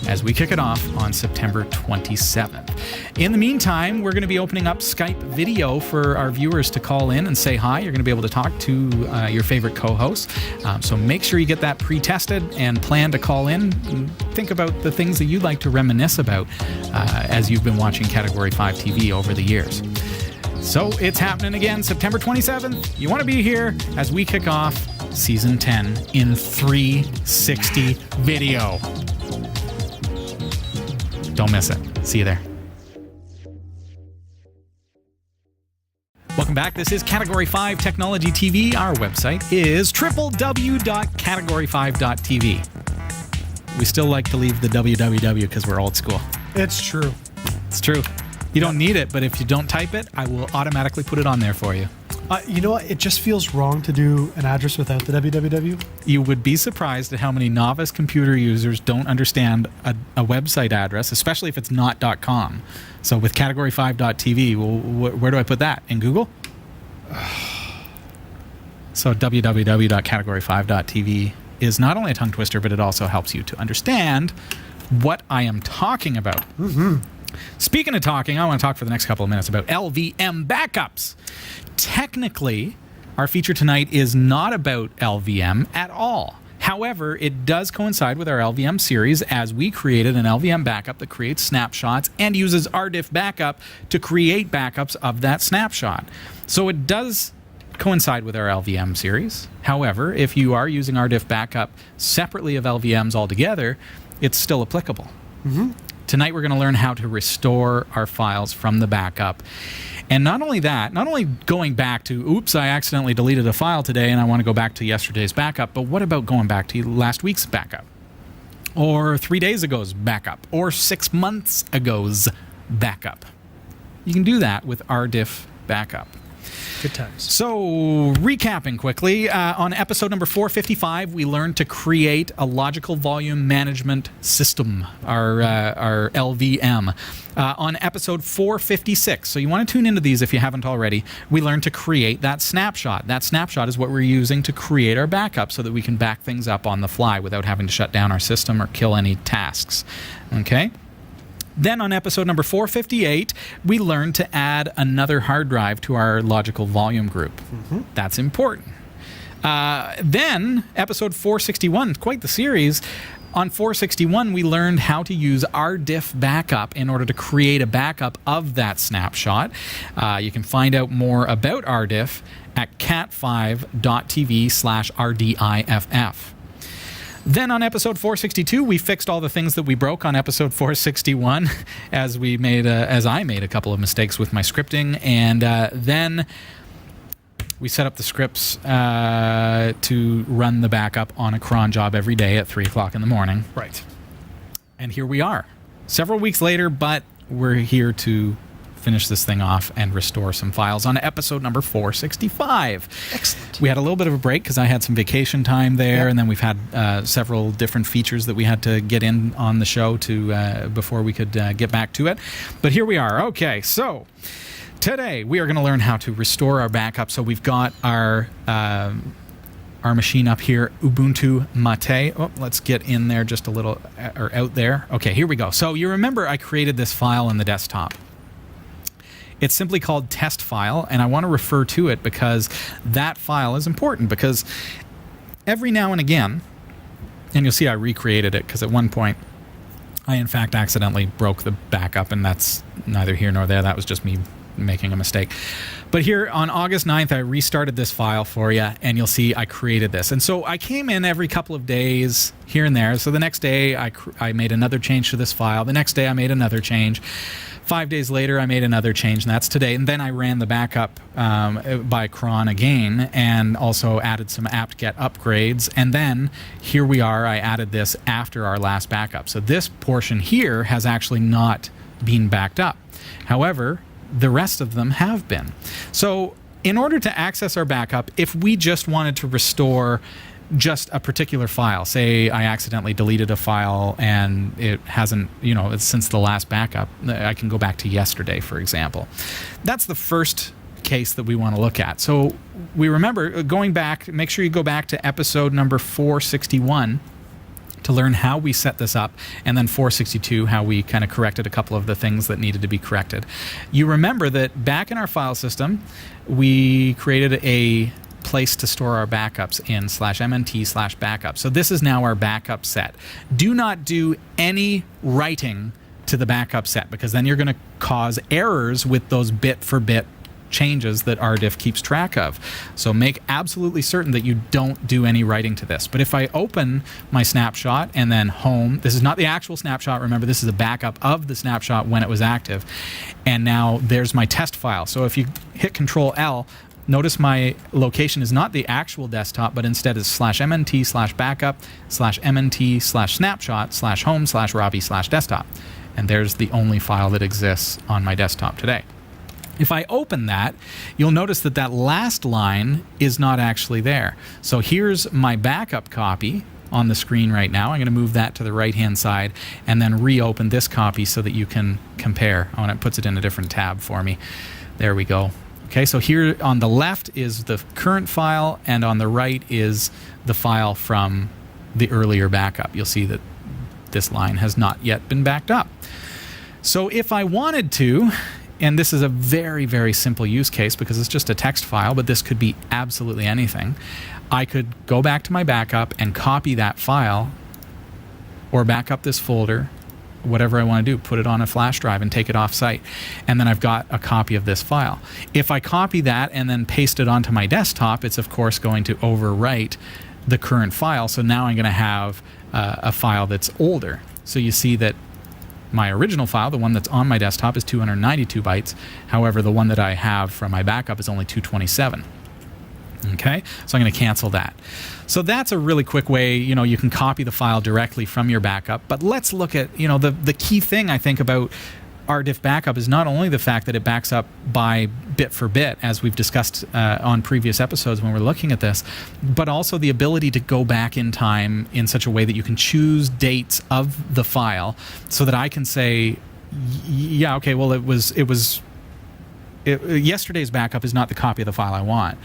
as we kick it off on September 27th. In the meantime, we're going to be opening up Skype video for our viewers to call in and say hi. You're going to be able to talk to your favorite co-hosts. So make sure you get that pre-tested and plan to call in. Think about the things that you'd like to reminisce about as you've been watching Category 5 TV over the years. So it's happening again, September 27th. You want to be here as we kick off Season 10 in 360 video. Don't miss it. See you there. Welcome back. This is Category 5 Technology TV. Our website is www.category5.tv. We still like to leave the www because we're old school. It's true. It's true. You don't need it, but if you don't type it, I will automatically put it on there for you. You know what? It just feels wrong to do an address without the www. You would be surprised at how many novice computer users don't understand a website address, especially if it's not .com. So with category5.tv, well, where do I put that? In Google? So www.category5.tv is not only a tongue twister, but it also helps you to understand what I am talking about. Mm-hmm. Speaking of talking, I want to talk for the next couple of minutes about LVM backups. Technically, our feature tonight is not about LVM at all. However, it does coincide with our LVM series as we created an LVM backup that creates snapshots and uses rdiff-backup to create backups of that snapshot. So it does coincide with our LVM series. However, if you are using rdiff-backup separately of LVMs altogether, it's still applicable. Mm-hmm. Tonight we're going to learn how to restore our files from the backup. And not only that, not only going back to, oops, I accidentally deleted a file today and I want to go back to yesterday's backup, but what about going back to last week's backup? Or 3 days ago's backup? Or 6 months ago's backup? You can do that with rdiff-backup. Good times. So, recapping quickly, on episode number 455, we learned to create a logical volume management system, our LVM. On episode 456, so you want to tune into these if you haven't already, we learned to create that snapshot. That snapshot is what we're using to create our backup so that we can back things up on the fly without having to shut down our system or kill any tasks. Okay? Then on episode number 458, we learned to add another hard drive to our logical volume group. Mm-hmm. That's important. Then episode 461, quite the series. On 461, we learned how to use rdiff-backup in order to create a backup of that snapshot. You can find out more about rdiff at cat5.tv/rdiff. Then on episode 462, we fixed all the things that we broke on episode 461 as I made a couple of mistakes with my scripting. And then we set up the scripts to run the backup on a cron job every day at 3 o'clock in the morning. Right. And here we are, several weeks later, but we're here to finish this thing off and restore some files on episode number 465. Excellent. We had a little bit of a break because I had some vacation time there, and then we've had several different features that we had to get in on the show to before we could get back to it. But here we are. Okay, so today we are going to learn how to restore our backup. So we've got our machine up here, Ubuntu Mate. Oh, let's get in there just a little, or out there. Okay, here we go. So you remember I created this file on the desktop. It's simply called test file, and I want to refer to it because that file is important, because every now and again, and you'll see I recreated it because at one point I in fact accidentally broke the backup, and that's neither here nor there. That was just me making a mistake. But here on August 9th, I restarted this file for you, and you'll see I created this. And so I came in every couple of days here and there. So the next day I made another change to this file. The next day I made another change. 5 days later, I made another change, and that's today. And then I ran the backup by cron again, and also added some apt-get upgrades. And then here we are. I added this after our last backup. So this portion here has actually not been backed up. However, the rest of them have been. So in order to access our backup, if we just wanted to restore just a particular file, say I accidentally deleted a file and it hasn't, it's since the last backup, I can go back to yesterday, for example. That's the first case that we want to look at. So we remember going back, make sure you go back to episode number 461 to learn how we set this up, and then 462, how we kind of corrected a couple of the things that needed to be corrected. You remember that back in our file system, we created a place to store our backups in /mnt/backup. So this is now our backup set. Do not do any writing to the backup set, because then you're going to cause errors with those bit-for-bit changes that rdiff keeps track of. So make absolutely certain that you don't do any writing to this. But if I open my snapshot and then home, this is not the actual snapshot, remember this is a backup of the snapshot when it was active, and now there's my test file. So if you hit Control L, notice my location is not the actual desktop, but instead is /mnt/backup /mnt/snapshot /home/Robbie/desktop. And there's the only file that exists on my desktop today. If I open that, you'll notice that that last line is not actually there. So here's my backup copy on the screen right now. I'm going to move that to the right-hand side and then reopen this copy so that you can compare. Oh, and it puts it in a different tab for me. There we go. Okay, so here on the left is the current file, and on the right is the file from the earlier backup. You'll see that this line has not yet been backed up. So if I wanted to, and this is a very, very simple use case because it's just a text file, but this could be absolutely anything, I could go back to my backup and copy that file or back up this folder, whatever I want to do, put it on a flash drive and take it off site. And then I've got a copy of this file. If I copy that and then paste it onto my desktop, it's of course going to overwrite the current file. So now I'm going to have a file that's older. So you see that my original file, the one that's on my desktop, is 292 bytes. However, the one that I have from my backup is only 227. Okay, so I'm going to cancel that. So that's a really quick way, you can copy the file directly from your backup. But let's look at, the key thing I think about rdiff-backup is not only the fact that it backs up by bit for bit, as we've discussed on previous episodes when we're looking at this, but also the ability to go back in time in such a way that you can choose dates of the file so that I can say, yeah, okay, well, yesterday's backup is not the copy of the file I want.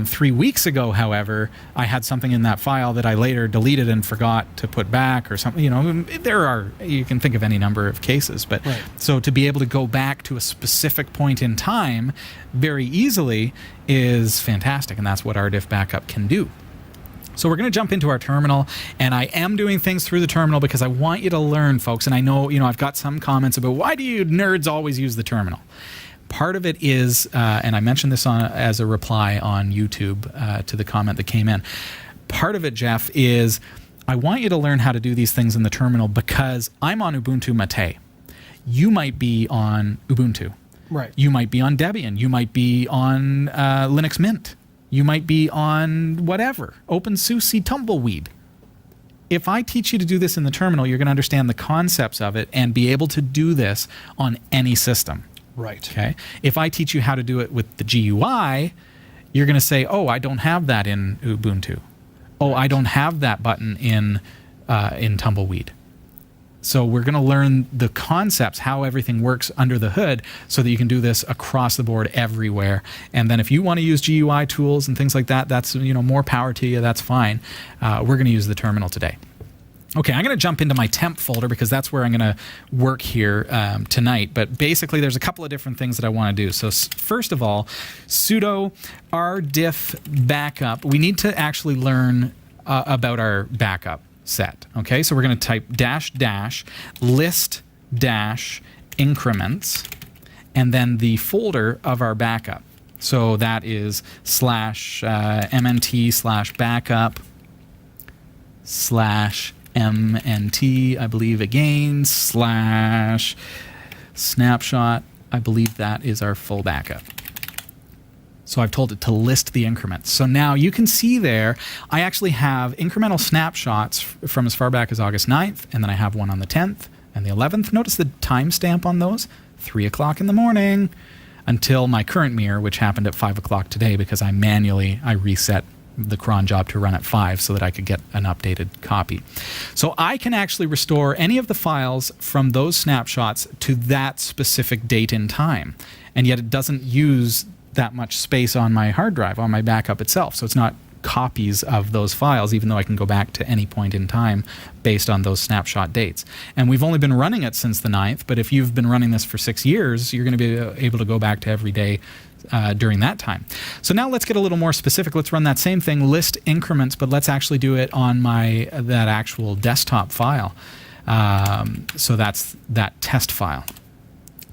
3 weeks ago, however, I had something in that file that I later deleted and forgot to put back or something. You can think of any number of cases. But right. So to be able to go back to a specific point in time very easily is fantastic, and that's what rdiff-backup can do. So we're going to jump into our terminal, and I am doing things through the terminal because I want you to learn, folks. And I know, I've got some comments about why do you nerds always use the terminal? Part of it is, and I mentioned this as a reply on YouTube to the comment that came in. Part of it, Jeff, is I want you to learn how to do these things in the terminal because I'm on Ubuntu Mate. You might be on Ubuntu. Right. You might be on Debian. You might be on Linux Mint. You might be on whatever, OpenSUSE Tumbleweed. If I teach you to do this in the terminal, you're going to understand the concepts of it and be able to do this on any system. Right. Okay. If I teach you how to do it with the GUI, you're going to say, "Oh, I don't have that in Ubuntu. Oh, I don't have that button in Tumbleweed." So we're going to learn the concepts, how everything works under the hood, so that you can do this across the board everywhere. And then if you want to use GUI tools and things like that, that's more power to you. That's fine. We're going to use the terminal today. Okay, I'm going to jump into my temp folder because that's where I'm going to work here tonight. But basically, there's a couple of different things that I want to do. So first of all, sudo rdiff-backup. We need to actually learn about our backup set. Okay, so we're going to type --list-increments and then the folder of our backup. So that is /mnt/backup /mnt, I believe again, /snapshot. I believe that is our full backup. So I've told it to list the increments. So now you can see there, I actually have incremental snapshots from as far back as August 9th, and then I have one on the 10th, and the 11th. Notice the timestamp on those, 3 o'clock in the morning, until my current mirror, which happened at 5 o'clock today because I reset the cron job to run at 5 so that I could get an updated copy. So I can actually restore any of the files from those snapshots to that specific date in time. And yet it doesn't use that much space on my hard drive, on my backup itself. So it's not copies of those files, even though I can go back to any point in time based on those snapshot dates. And we've only been running it since the 9th, but if you've been running this for 6 years, you're going to be able to go back to every day during that time. So now let's get a little more specific. Let's run that same thing, list increments, but let's actually do it on that actual desktop file. So that's that test file.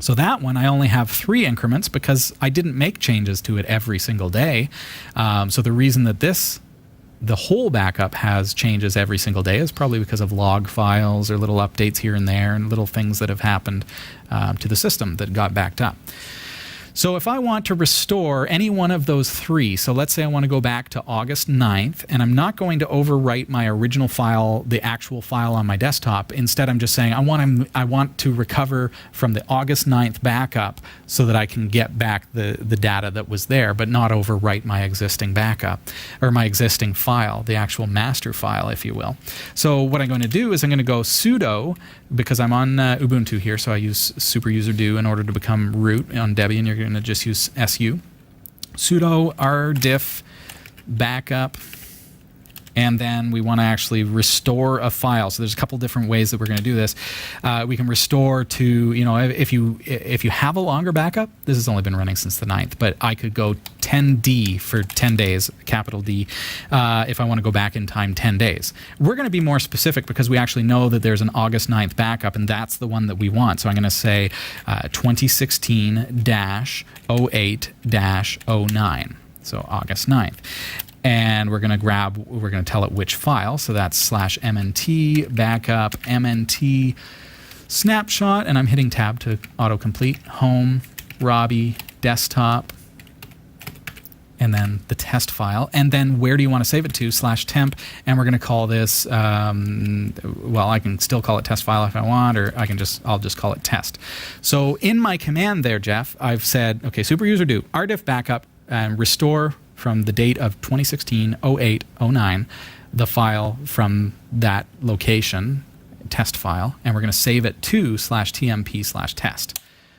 So that one, I only have 3 increments because I didn't make changes to it every single day. So the reason that the whole backup has changes every single day is probably because of log files or little updates here and there and little things that have happened to the system that got backed up. So if I want to restore any one of those 3, so let's say I want to go back to August 9th, and I'm not going to overwrite my original file, the actual file on my desktop. Instead, I'm just saying I want to recover from the August 9th backup so that I can get back the data that was there, but not overwrite my existing backup, or my existing file, the actual master file, if you will. So what I'm going to do is I'm going to go sudo, because I'm on Ubuntu here, so I use superuser-do in order to become root on Debian. You're going to just use su. Sudo rdiff-backup, and then we want to actually restore a file. So there's a couple different ways that we're going to do this. We can restore to, if you have a longer backup, this has only been running since the 9th, but I could go 10D for 10 days, capital D, if I want to go back in time 10 days. We're going to be more specific because we actually know that there's an August 9th backup, and that's the one that we want. So I'm going to say 2016-08-09, so August 9th. And we're going to tell it which file. So that's /mnt backup mnt snapshot, and I'm hitting tab to autocomplete. Home, Robbie, desktop, and then the test file. And then where do you want to save it to? /temp, and we're going to call this, well, I can still call it test file if I want, or I'll just call it test. So in my command there, Jeff, I've said, okay, superuser-do rdiff-backup and restore from the date of 2016-08-09, the file from that location, test file, and we're going to save it to /tmp/test.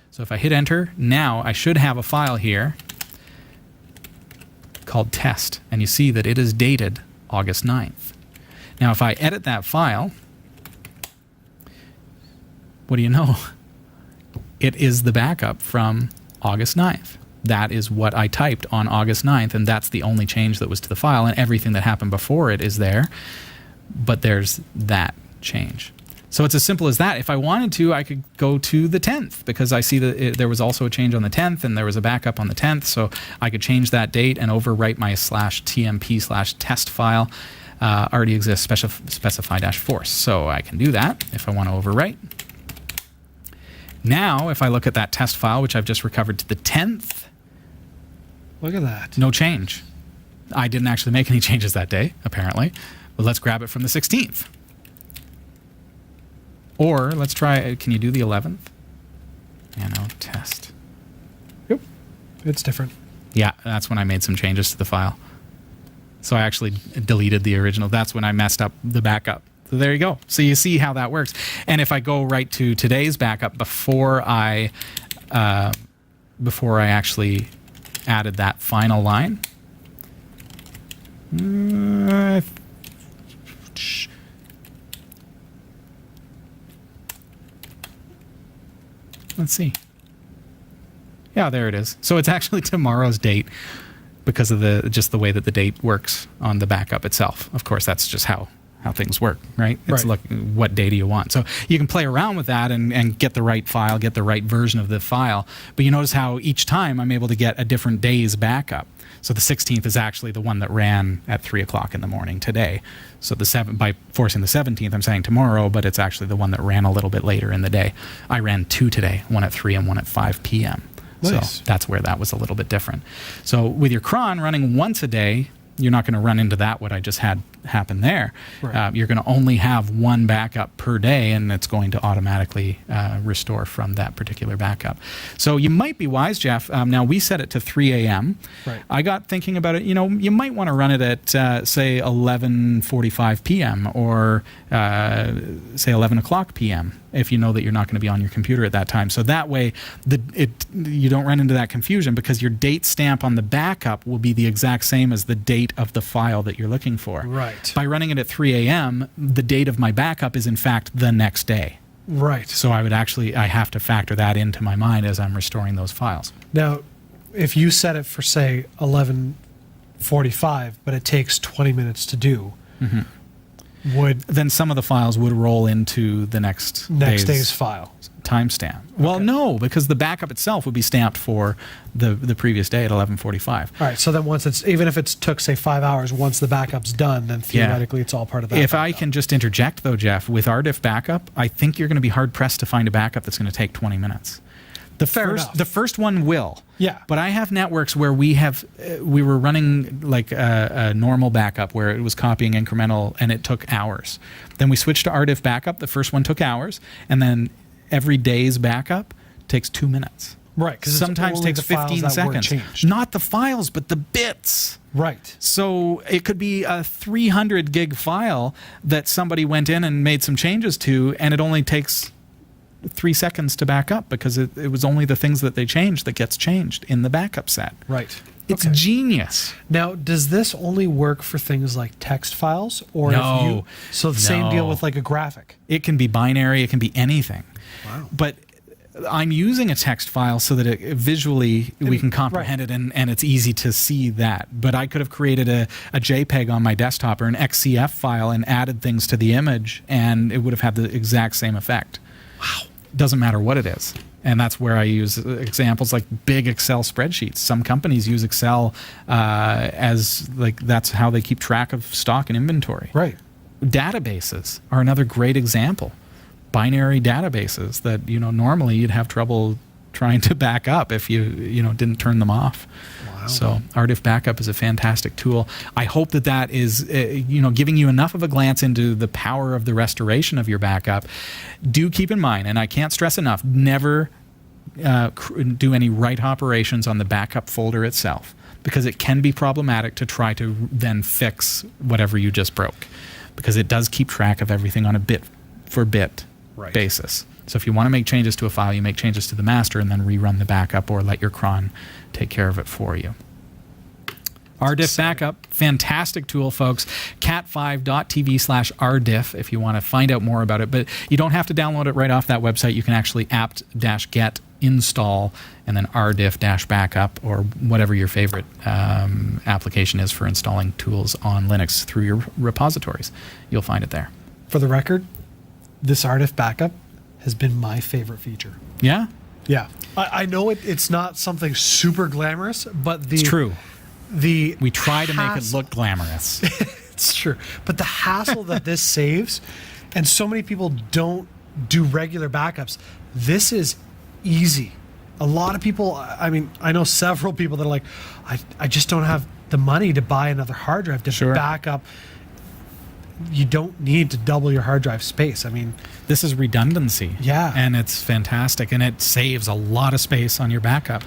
So if I hit enter, now I should have a file here called test, and you see that it is dated August 9th. Now if I edit that file, what do you know? It is the backup from August 9th. That is what I typed on August 9th, and that's the only change that was to the file, and everything that happened before it is there, but there's that change. So it's as simple as that. If I wanted to, I could go to the 10th, because I see that there was also a change on the 10th, and there was a backup on the 10th, so I could change that date and overwrite my /tmp/test file. Already exists, specify-force. So I can do that if I want to overwrite. Now, if I look at that test file, which I've just recovered to the 10th, look at that. no change. I didn't actually make any changes that day, apparently. But let's grab it from the 16th. Or let's try, can you do the 11th? Test. Yep. It's different. Yeah, that's when I made some changes to the file. So I actually deleted the original. That's when I messed up the backup. So there you go. So you see how that works. And if I go right to today's backup before I actually added that final line. Let's see. Yeah, there it is. So it's actually tomorrow's date because of just the way that the date works on the backup itself. Of course, that's just how things work, right? It's Right. what data you want. So you can play around with that and get the right file, get the right version of the file. But you notice how each time I'm able to get a different day's backup. So the 16th is actually the one that ran at 3 o'clock in the morning today. So by forcing the 17th, I'm saying tomorrow, but it's actually the one that ran a little bit later in the day. I ran 2 today, one at 3 and one at 5 p.m. Nice. So that's where that was a little bit different. So with your cron running once a day, you're not going to run into that, what I just had happen there. Right. You're going to only have one backup per day, and it's going to automatically restore from that particular backup. So you might be wise, Jeff. Now, we set it to 3 a.m. Right. I got thinking about it. You might want to run it at, say, 11:45 p.m. or, say, 11 o'clock p.m. if you know that you're not going to be on your computer at that time. So that way, you don't run into that confusion, because your date stamp on the backup will be the exact same as the date of the file that you're looking for. Right. By running it at 3 a.m., the date of my backup is in fact the next day. Right. So I have to factor that into my mind as I'm restoring those files. Now, if you set it for, say, 11:45, but it takes 20 minutes to do, then some of the files would roll into the next day's file timestamp. Well, no, because the backup itself would be stamped for the previous day at 11:45. All right. So then even if it took, say, 5 hours, once the backup's done, then theoretically it's all part of that. If I can just interject, though, Jeff, with rdiff-backup, I think you're going to be hard-pressed to find a backup that's going to take 20 minutes. The first one will. Yeah. But I have networks where we were running like a normal backup where it was copying incremental and it took hours. Then we switched to rdiff-backup. The first one took hours, and then every day's backup takes 2 minutes. Right. Because sometimes takes 15 seconds. Not the files, but the bits. Right. So it could be a 300 gig file that somebody went in and made some changes to, and it only takes 3 seconds to back up, because it was only the things that they changed that gets changed in the backup set. Right. It's genius. Now, does this only work for things like text files? Or No. So the same deal with like a graphic? It can be binary. It can be anything. Wow. But I'm using a text file so that visually we can comprehend it, and it's easy to see that. But I could have created a JPEG on my desktop or an XCF file and added things to the image, and it would have had the exact same effect. Wow. Doesn't matter what it is. And that's where I use examples like big Excel spreadsheets. Some companies use Excel as that's how they keep track of stock and inventory. Right. Databases are another great example. Binary databases that normally you'd have trouble trying to back up if you didn't turn them off. Wow. So rdiff-backup is a fantastic tool. I hope that is giving you enough of a glance into the power of the restoration of your backup. Do keep in mind, and I can't stress enough, never do any write operations on the backup folder itself, because it can be problematic to try to then fix whatever you just broke, because it does keep track of everything on a bit for bit basis. So if you want to make changes to a file, you make changes to the master and then rerun the backup, or let your cron take care of it for you. rdiff-backup, fantastic tool, folks. cat5.tv/rdiff if you want to find out more about it. But you don't have to download it right off that website. You can actually apt-get install and then rdiff-backup, or whatever your favorite application is for installing tools on Linux through your repositories. You'll find it there. For the record, this rdiff-backup has been my favorite feature. Yeah? Yeah. I know it's not something super glamorous, but It's true. We try to make it look glamorous. It's true. But the hassle that this saves, and so many people don't do regular backups, this is easy. A lot of people, I mean, I know several people that are like, I just don't have the money to buy another hard drive to back up. You don't need to double your hard drive space. I mean, this is redundancy. Yeah. And it's fantastic, and it saves a lot of space on your backup.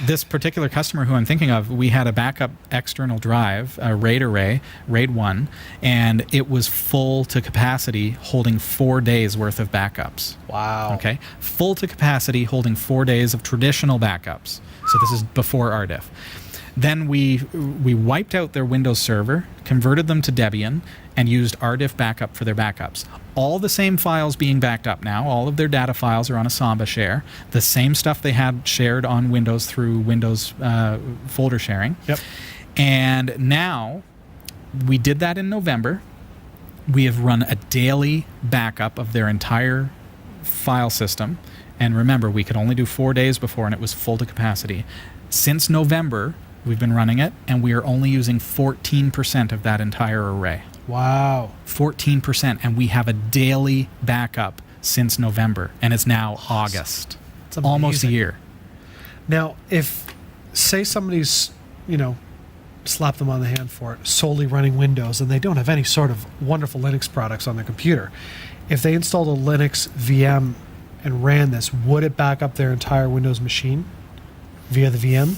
This particular customer who I'm thinking of, we had a backup external drive, a RAID array, RAID 1, and it was full to capacity, holding 4 days worth of backups. Wow. Okay. Full to capacity, holding 4 days of traditional backups. So this is before rdiff. Then we wiped out their Windows server, converted them to Debian, and used rdiff-backup for their backups. All the same files being backed up now. All of their data files are on a Samba share. The same stuff they had shared on Windows through Windows folder sharing. Yep. And now, we did that in November. We have run a daily backup of their entire file system. And remember, we could only do 4 days before, and it was full to capacity. Since November, we've been running it, and we are only using 14% of that entire array. Wow. 14%, and we have a daily backup since November, and it's now August. It's almost a year. Now, if, say somebody's, slap them on the hand for it, solely running Windows, and they don't have any sort of wonderful Linux products on their computer. If they installed a Linux VM and ran this, would it back up their entire Windows machine via the VM?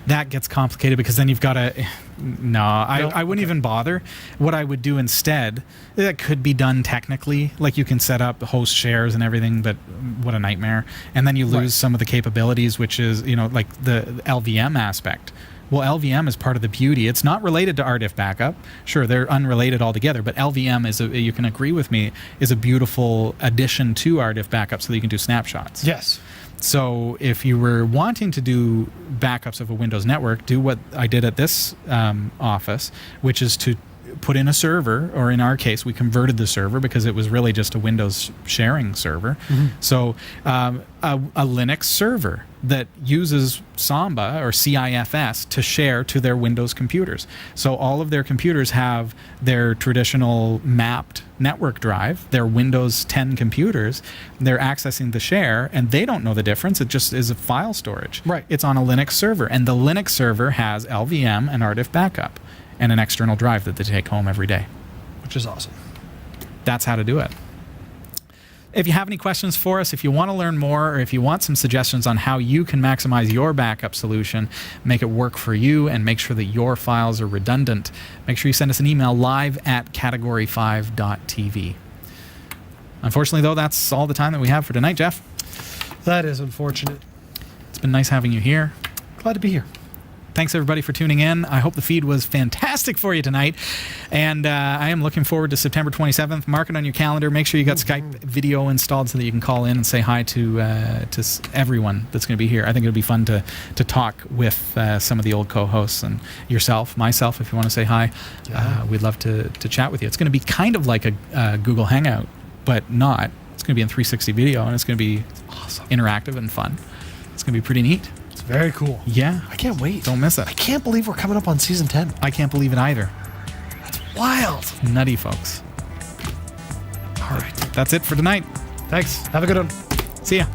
That gets complicated because then you've got to... No, I wouldn't even bother. What I would do instead, that could be done technically. Like you can set up host shares and everything, but what a nightmare. And then you lose some of the capabilities, which is, like the LVM aspect. Well, LVM is part of the beauty. It's not related to rdiff-backup. Sure, they're unrelated altogether, but LVM is, you can agree with me, is a beautiful addition to rdiff-backup so that you can do snapshots. Yes. So if you were wanting to do backups of a Windows network, do what I did at this office, which is to put in a server, or in our case, we converted the server because it was really just a Windows sharing server. So a Linux server that uses Samba or CIFS to share to their Windows computers. So all of their computers have their traditional mapped network drive, their Windows 10 computers. They're accessing the share, and they don't know the difference. It just is a file storage. Right. It's on a Linux server, and the Linux server has LVM and rdiff-backup and an external drive that they take home every day. Which is awesome. That's how to do it. If you have any questions for us, if you want to learn more, or if you want some suggestions on how you can maximize your backup solution, make it work for you, and make sure that your files are redundant, make sure you send us an email live@category5.tv. Unfortunately, though, that's all the time that we have for tonight, Jeff. That is unfortunate. It's been nice having you here. Glad to be here. Thanks, everybody, for tuning in. I hope the feed was fantastic for you tonight. And I am looking forward to September 27th. Mark it on your calendar. Make sure you got Skype video installed so that you can call in and say hi to everyone that's going to be here. I think it'll be fun to talk with some of the old co-hosts and yourself, myself, if you want to say hi. Yeah. We'd love to chat with you. It's going to be kind of like a Google Hangout, but not. It's going to be in 360 video, and it's going to be awesome, interactive and fun. It's going to be pretty neat. Very cool. Yeah. I can't wait. Don't miss it. I can't believe we're coming up on season 10. I can't believe it either. That's wild. Nutty, folks. All right. That's it for tonight. Thanks. Have a good one. See ya.